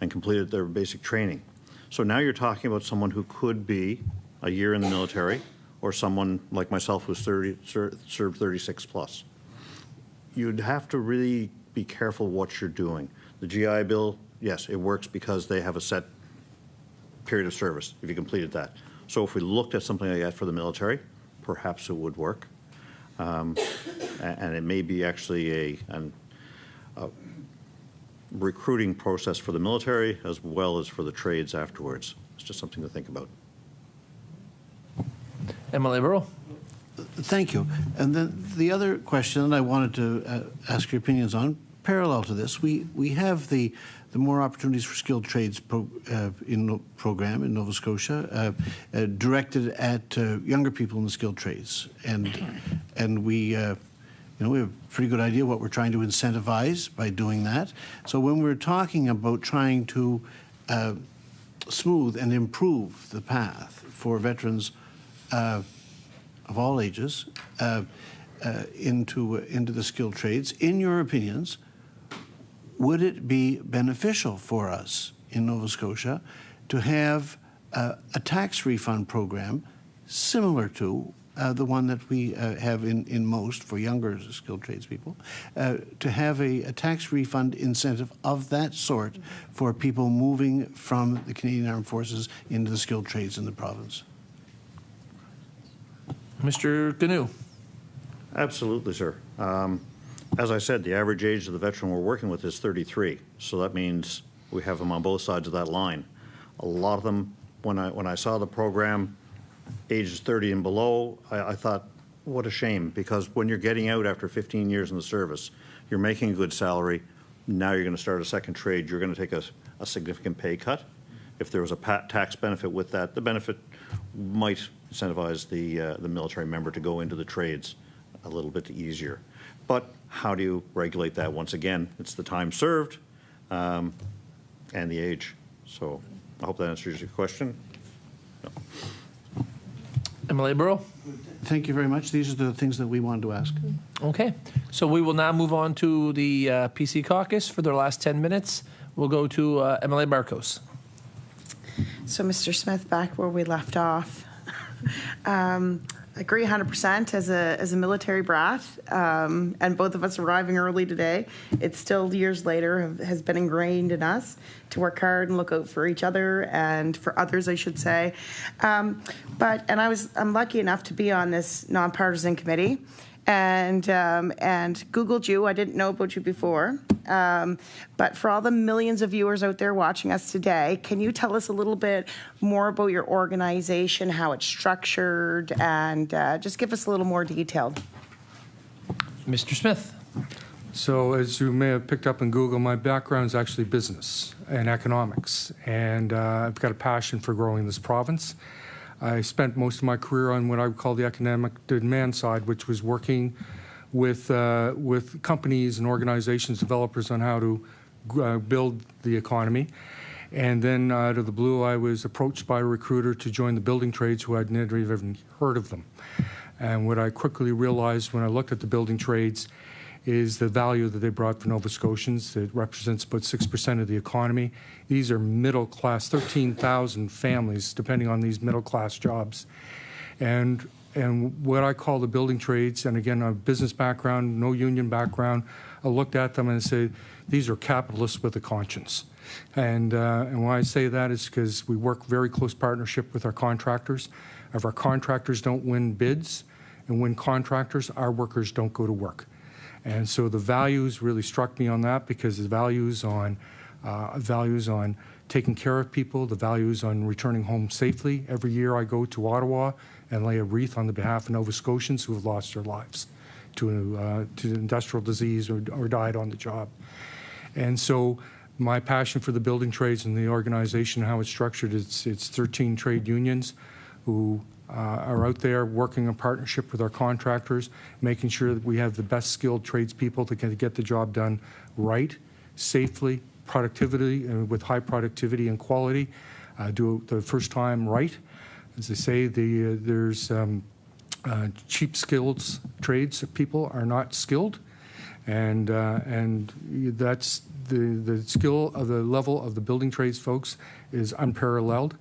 and completed their basic training. So now you're talking about someone who could be a year in the military, or someone like myself who's served 36 plus. You'd have to really be careful what you're doing. The GI Bill, yes, it works because they have a set period of service, if you completed that. So if we looked at something like that for the military, perhaps it would work. And it may be actually a recruiting process for the military as well as for the trades afterwards. It's just something to think about. MLA Barrow. Thank you. And then the other question that I wanted to ask your opinions on, parallel to this, we have the more opportunities for skilled trades program in Nova Scotia, directed at younger people in the skilled trades, and we have a pretty good idea what we're trying to incentivize by doing that. So when we're talking about trying to smooth and improve the path for veterans of all ages into the skilled trades, in your opinions, would it be beneficial for us in Nova Scotia to have a tax refund program similar to the one that we have in most for younger skilled tradespeople, to have a tax refund incentive of that sort for people moving from the Canadian Armed Forces into the skilled trades in the province? Mr. Giannou. Absolutely, sir. As I said, the average age of the veteran we're working with is 33, so that means we have them on both sides of that line. A lot of them, when I saw the program, ages 30 and below, I thought, what a shame, because when you're getting out after 15 years in the service, you're making a good salary, now you're going to start a second trade, you're going to take a significant pay cut. If there was a tax benefit with that, the benefit might incentivize the military member to go into the trades a little bit easier. But how do you regulate that? Once again, it's the time served and the age. So I hope that answers your question. No. MLA Barrow. Thank you very much. These are the things that we wanted to ask. Okay. So we will now move on to the PC caucus for their last 10 minutes. We'll go to MLA Barkos. So, Mr. Smith, back where we left off. Agree 100% as a military brat, and both of us arriving early today. It's still years later has been ingrained in us to work hard and look out for each other and for others, I should say. I'm lucky enough to be on this nonpartisan committee, and Googled you. I didn't know about you before, but for all the millions of viewers out there watching us today, can you tell us a little bit more about your organization, how it's structured, and just give us a little more detail? Mr. Smith. So as you may have picked up in Google, my background is actually business and economics, and I've got a passion for growing this province. I spent most of my career on what I would call the economic demand side, which was working with companies and organizations, developers on how to build the economy. And then out of the blue, I was approached by a recruiter to join the building trades who I'd never even heard of them. And what I quickly realized when I looked at the building trades is the value that they brought for Nova Scotians. It represents about 6% of the economy. These are middle class, 13,000 families depending on these middle class jobs. And what I call the building trades, and again, a business background, no union background, I looked at them and said, these are capitalists with a conscience. And why I say that is because we work very close partnership with our contractors. If our contractors don't win bids and win contractors, our workers don't go to work. And so the values really struck me on that, because the values on taking care of people, the values on returning home safely. Every year I go to Ottawa and lay a wreath on the behalf of Nova Scotians who have lost their lives to industrial disease or died on the job. And so my passion for the building trades and the organization, how it's structured, it's 13 trade unions who are out there working in partnership with our contractors, making sure that we have the best skilled tradespeople to get the job done right, safely, productivity, and with high productivity and quality, do it the first time right. As they say, there's cheap skills trades people are not skilled, and that's the skill of the level of the building trades folks is unparalleled.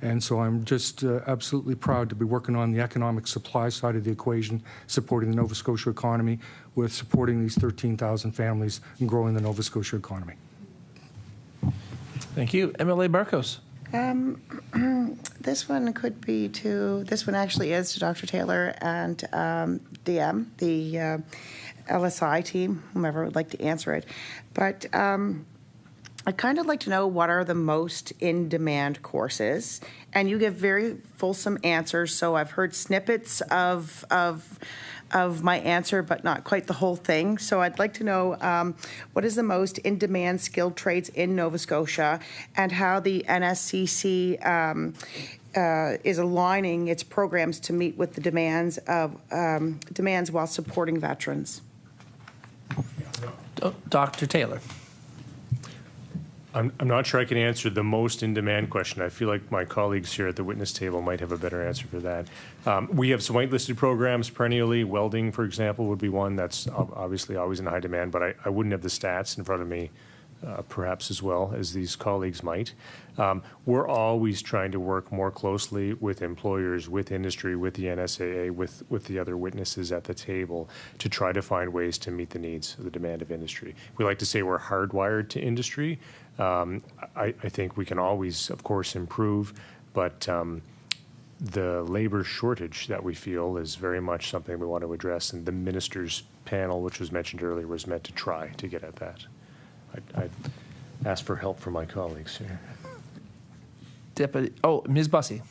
And so I'm just absolutely proud to be working on the economic supply side of the equation, supporting the Nova Scotia economy with supporting these 13,000 families and growing the Nova Scotia economy. Thank you. MLA Barkos. This one could be this one actually is to Dr. Taylor and DM, the LSI team, whomever would like to answer it. But I'd kind of like to know what are the most in-demand courses, and you give very fulsome answers. So I've heard snippets of my answer, but not quite the whole thing. So I'd like to know what is the most in-demand skilled trades in Nova Scotia, and how the NSCC is aligning its programs to meet with the demands while supporting veterans. Dr. Taylor. I'm not sure I can answer the most in-demand question. I feel like my colleagues here at the witness table might have a better answer for that. We have some whitelisted programs perennially. Welding, for example, would be one that's obviously always in high demand, but I wouldn't have the stats in front of me perhaps as well as these colleagues might. We're always trying to work more closely with employers, with industry, with the NSAA, with the other witnesses at the table to try to find ways to meet the needs of the demand of industry. We like to say we're hardwired to industry. I think we can always, of course, improve, but the labor shortage that we feel is very much something we want to address, and the ministers' panel, which was mentioned earlier, was meant to try to get at that. I'd ask for help from my colleagues here. Ms. Bussey.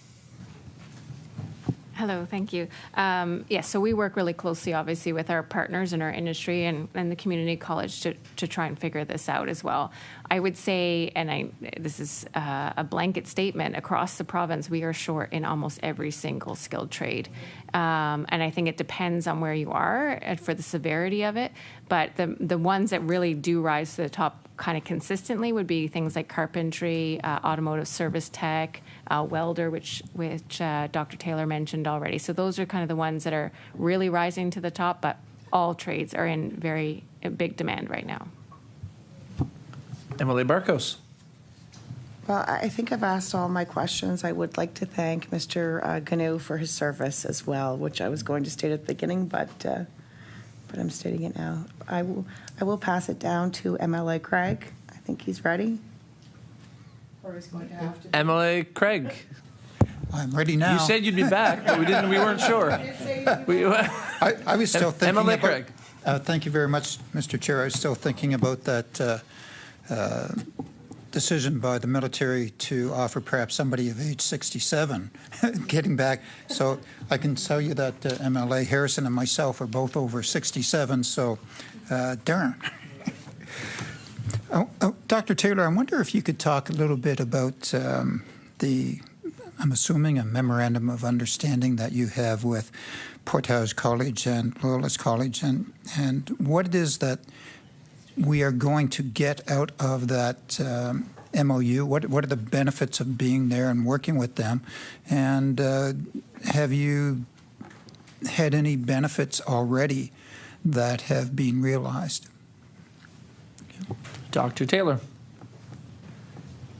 Hello, thank you. Yes, so we work really closely, obviously, with our partners in our industry and the community college to try and figure this out as well. I would say, and this is a blanket statement, across the province, we are short in almost every single skilled trade. And I think it depends on where you are for the severity of it. But the ones that really do rise to the top kind of consistently would be things like carpentry, automotive service tech, welder, which Dr. Taylor mentioned already. So those are kind of the ones that are really rising to the top, but all trades are in very big demand right now. MLA Barkos. Well, I think I've asked all my questions. I would like to thank Mr. Giannou for his service as well, which I was going to state at the beginning, but I'm stating it now. I will pass it down to MLA Craig. I think he's ready. Or he's going to have to. MLA Craig. I'm ready now. You said you'd be back, but we weren't sure. I was still thinking MLA about, Craig. Thank you very much, Mr. Chair. I was still thinking about that decision by the military to offer perhaps somebody of age 67 getting back. So I can tell you that MLA Harrison and myself are both over 67, so darn. Dr. Taylor, I wonder if you could talk a little bit about I'm assuming, a memorandum of understanding that you have with Portage College and Loyalist College, and what it is that we are going to get out of that MOU. What are the benefits of being there and working with them? And have you had any benefits already that have been realized? Dr. Taylor.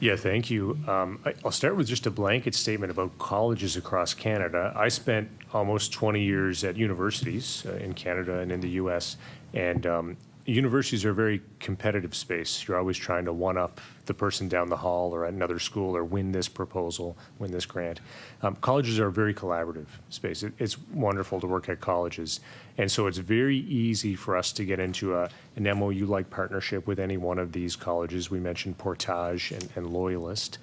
Yeah, thank you. I'll start with just a blanket statement about colleges across Canada. I spent almost 20 years at universities in Canada and in the U.S., and universities are a very competitive space. You're always trying to one-up the person down the hall or at another school or win this proposal, win this grant. Colleges are a very collaborative space. It's wonderful to work at colleges. And so it's very easy for us to get into an MOU-like partnership with any one of these colleges. We mentioned Portage and Loyalist.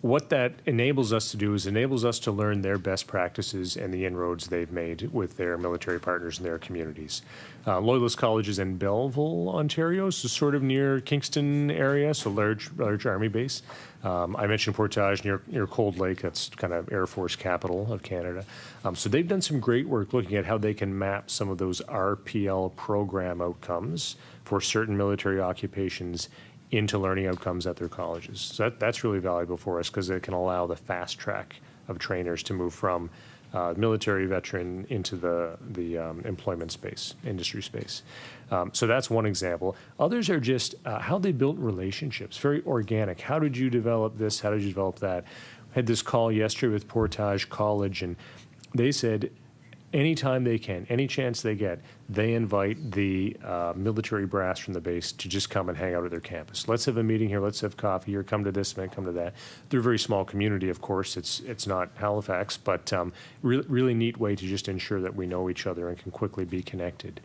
What that enables us to do is enables us to learn their best practices and the inroads they've made with their military partners in their communities. Loyalist College is in Belleville, Ontario, so sort of near Kingston area, so large Army base. I mentioned Portage near Cold Lake, that's kind of Air Force capital of Canada. So they've done some great work looking at how they can map some of those RPL program outcomes for certain military occupations into learning outcomes at their colleges. So that's really valuable for us because it can allow the fast track of trainers to move from military veteran into the employment space, industry space. So that's one example. Others are just how they built relationships, very organic. How did you develop this? How did you develop that? I had this call yesterday with Portage College, and they said anytime they can, any chance they get, they invite the military brass from the base to just come and hang out at their campus. Let's have a meeting here. Let's have coffee here. Come to this event. Come to that. They're a very small community, of course. It's not Halifax, but really neat way to just ensure that we know each other and can quickly be connected.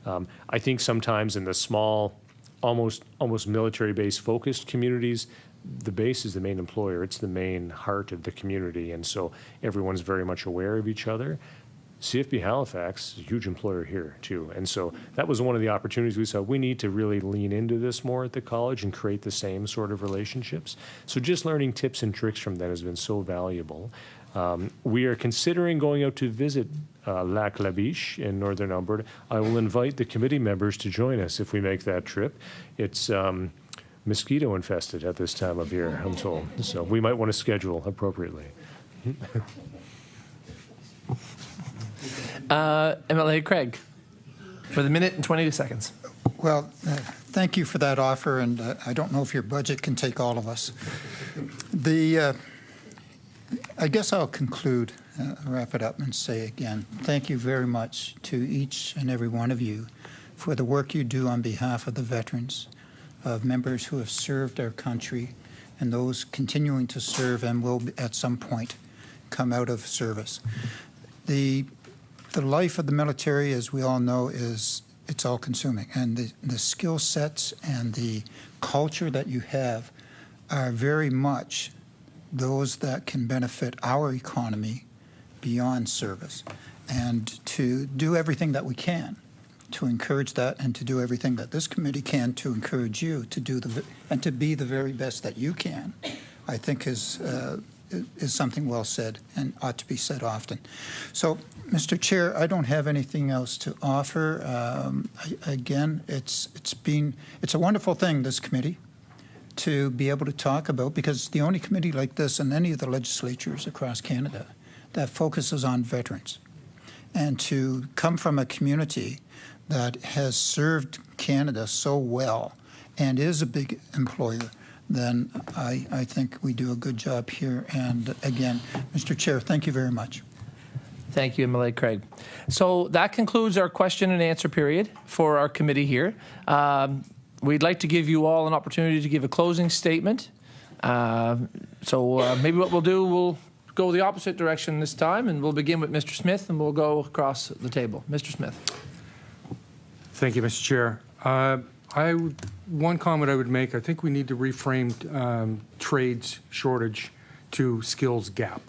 I think sometimes in the small, almost military-based focused communities, the base is the main employer. It's the main heart of the community, and so everyone's very much aware of each other. CFB Halifax is a huge employer here, too. And so that was one of the opportunities we saw. We need to really lean into this more at the college and create the same sort of relationships. So just learning tips and tricks from them has been so valuable. We are considering going out to visit Lac La Biche in northern Alberta. I will invite the committee members to join us if we make that trip. It's mosquito infested at this time of year, I'm told. So we might want to schedule appropriately. MLA Craig, for the minute and 20 seconds. Well, thank you for that offer, and I don't know if your budget can take all of us. I guess I'll conclude, wrap it up, and say again, thank you very much to each and every one of you for the work you do on behalf of the veterans, of members who have served our country, and those continuing to serve and will at some point come out of service. The life of the military, as we all know, it's all-consuming, and the skill sets and the culture that you have are very much those that can benefit our economy beyond service, and to do everything that we can to encourage that, and to do everything that this committee can to encourage you to do and to be the very best that you can, I think is something well said and ought to be said often. So, Mr. Chair, I don't have anything else to offer. Again, it's a wonderful thing, this committee, to be able to talk about, because it's the only committee like this in any of the legislatures across Canada that focuses on veterans. And to come from a community that has served Canada so well and is a big employer, then I think we do a good job here. And again, Mr. Chair, thank you very much. Thank you, MLA Craig. So that concludes our question and answer period for our committee here. We'd like to give you all an opportunity to give a closing statement. So maybe what we'll do, we'll go the opposite direction this time, and we'll begin with Mr. Smith, and we'll go across the table. Mr. Smith. Thank you, Mr. Chair. One comment I would make, I think we need to reframe trades shortage to skills gap.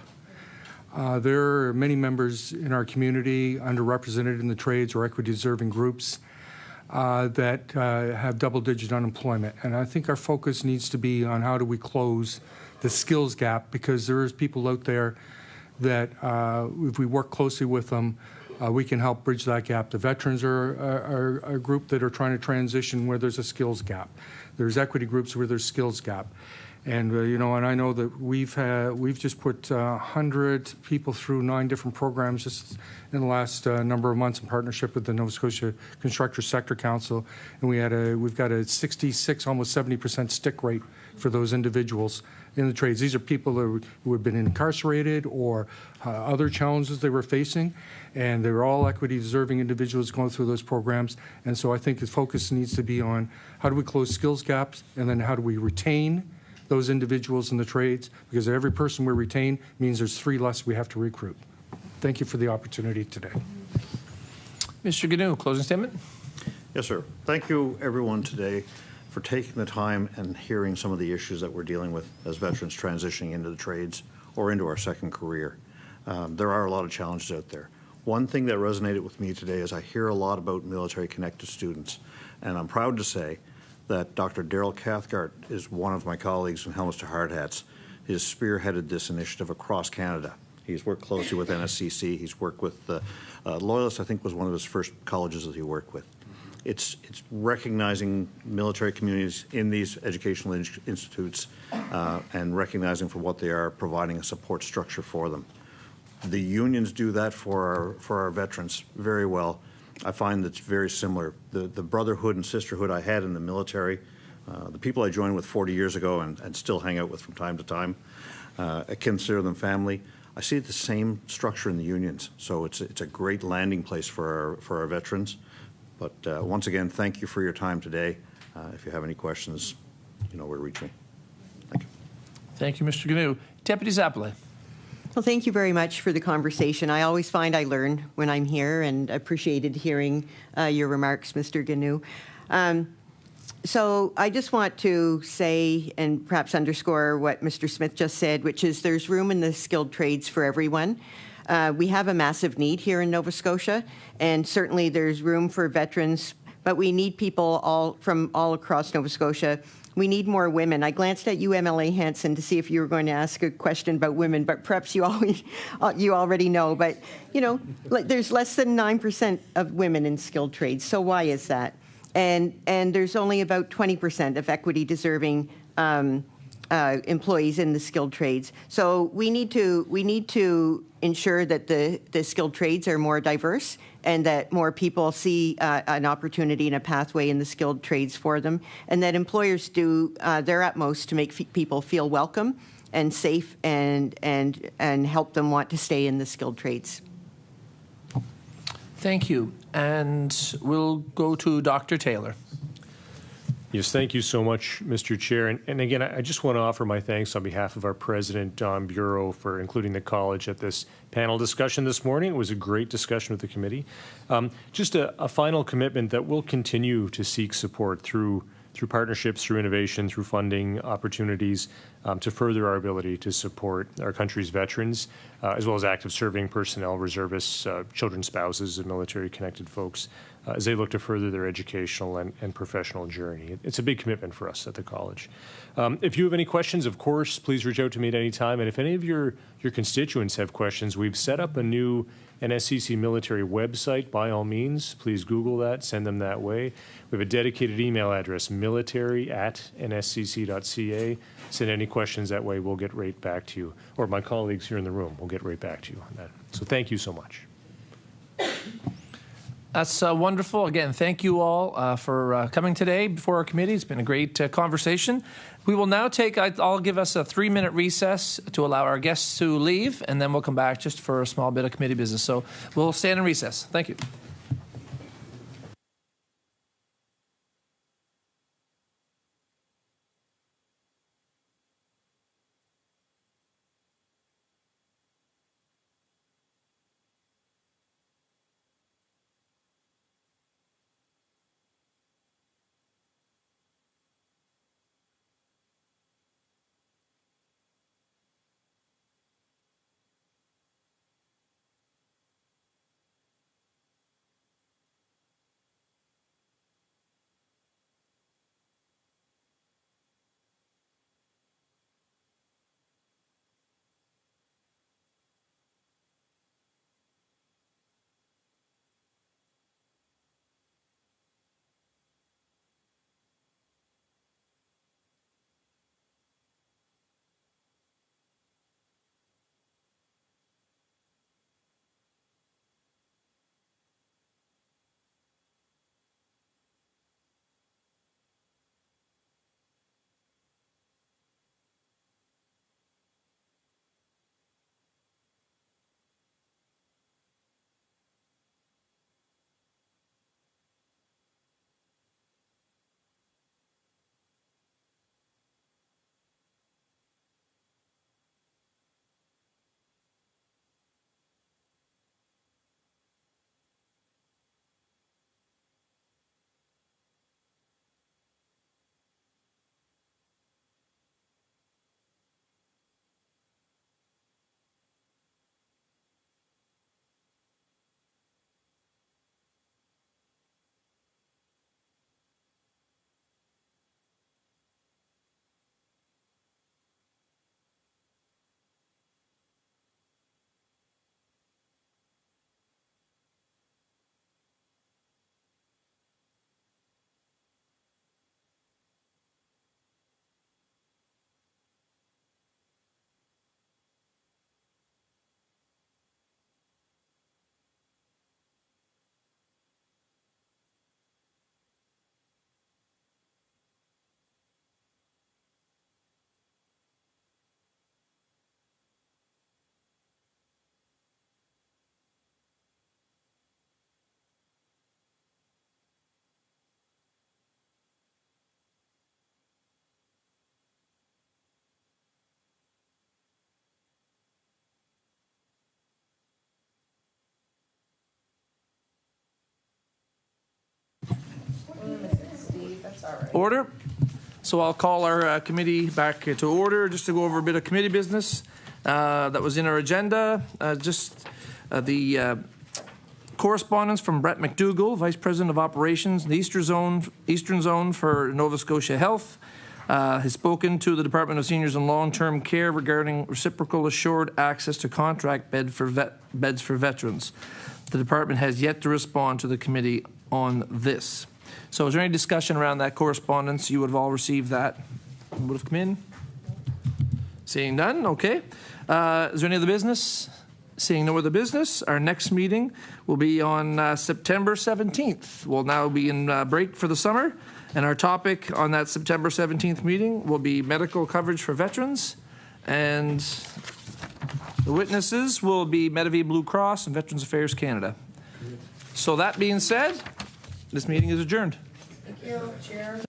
There are many members in our community underrepresented in the trades or equity deserving groups that have double-digit unemployment. And I think our focus needs to be on how do we close the skills gap, because there is people out there that if we work closely with them, we can help bridge that gap. The veterans are a group that are trying to transition where there's a skills gap. There's equity groups where there's skills gap. And you know, and I know that we've just put 100 people through 9 different programs just in the last number of months in partnership with the Nova Scotia Constructors Sector Council, and we've got a 66, almost 70% stick rate for those individuals in the trades. These are people who have been incarcerated or other challenges they were facing, and they're all equity deserving individuals going through those programs. And so I think the focus needs to be on how do we close skills gaps, and then how do we retain those individuals in the trades, because every person we retain means there's 3 less we have to recruit. Thank you for the opportunity today. Mr. Giannou, closing statement? Yes, sir. Thank you, everyone, today for taking the time and hearing some of the issues that we're dealing with as veterans transitioning into the trades or into our second career. There are a lot of challenges out there. One thing that resonated with me today is I hear a lot about military-connected students, and I'm proud to say that Dr. Daryl Cathcart is one of my colleagues from Helmets to Hardhats. He's spearheaded this initiative across Canada. He's worked closely with NSCC. He's worked with Loyalist, I think was one of his first colleges that he worked with. It's recognizing military communities in these educational institutes and recognizing for what they are, providing a support structure for them. The unions do that for our veterans very well. I find that's very similar. The brotherhood and sisterhood I had in the military, the people I joined with 40 years ago and still hang out with from time to time, I consider them family. I see the same structure in the unions, so it's a great landing place for our veterans. But once again, thank you for your time today. If you have any questions, you know where to reach me. Thank you. Thank you, Mr. Giannou. Deputy Czapalay. Well, thank you very much for the conversation. I always find I learn when I'm here, and appreciated hearing your remarks, Mr. Giannou. So I just want to say, and perhaps underscore what Mr. Smith just said, which is there's room in the skilled trades for everyone. We have a massive need here in Nova Scotia, and certainly there's room for veterans, but we need people from all across Nova Scotia. We need more women. I glanced at you, MLA Hanson, to see if you were going to ask a question about women, but perhaps you already know. But, you know, there's less than 9% of women in skilled trades, so why is that? And there's only about 20% of equity-deserving employees in the skilled trades. So we need to ensure that the skilled trades are more diverse, and that more people see an opportunity and a pathway in the skilled trades for them, and that employers do their utmost to make people feel welcome and safe, and help them want to stay in the skilled trades. Thank you. And we'll go to Dr. Taylor. Yes, thank you so much, Mr. Chair. And again, I just want to offer my thanks on behalf of our president, Don Bureau, for including the college at this panel discussion this morning. It was a great discussion with the committee. Just a final commitment that we'll continue to seek support through partnerships, through innovation, through funding opportunities to further our ability to support our country's veterans, as well as active serving personnel, reservists, children's spouses, and military-connected folks, as they look to further their educational and professional journey. It's a big commitment for us at the college. If you have any questions, of course, please reach out to me at any time. And if any of your constituents have questions, we've set up a new NSCC military website. By all means, please Google that, send them that way. We have a dedicated email address, military@nscc.ca. Send any questions that way, we'll get right back to you. Or my colleagues here in the room will get right back to you on that. So thank you so much. That's wonderful. Again, thank you all for coming today before our committee. It's been a great conversation. We will now I'll give us a 3-minute recess to allow our guests to leave, and then we'll come back just for a small bit of committee business. So we'll stand in recess. Thank you. That's all right. Order. So I'll call our committee back to order just to go over a bit of committee business that was in our agenda. The correspondence from Brett McDougall, Vice President of Operations in the Eastern Zone for Nova Scotia Health, has spoken to the Department of Seniors and Long-Term Care regarding reciprocal assured access to contract beds for veterans. The department has yet to respond to the committee on this. So is there any discussion around that correspondence? You would have all received that. Would have come in? Seeing none, okay. Is there any other business? Seeing no other business, our next meeting will be on September 17th. We'll now be in break for the summer, and our topic on that September 17th meeting will be medical coverage for veterans, and the witnesses will be Medavie Blue Cross and Veterans Affairs Canada. So that being said, this meeting is adjourned. Thank you, Chair.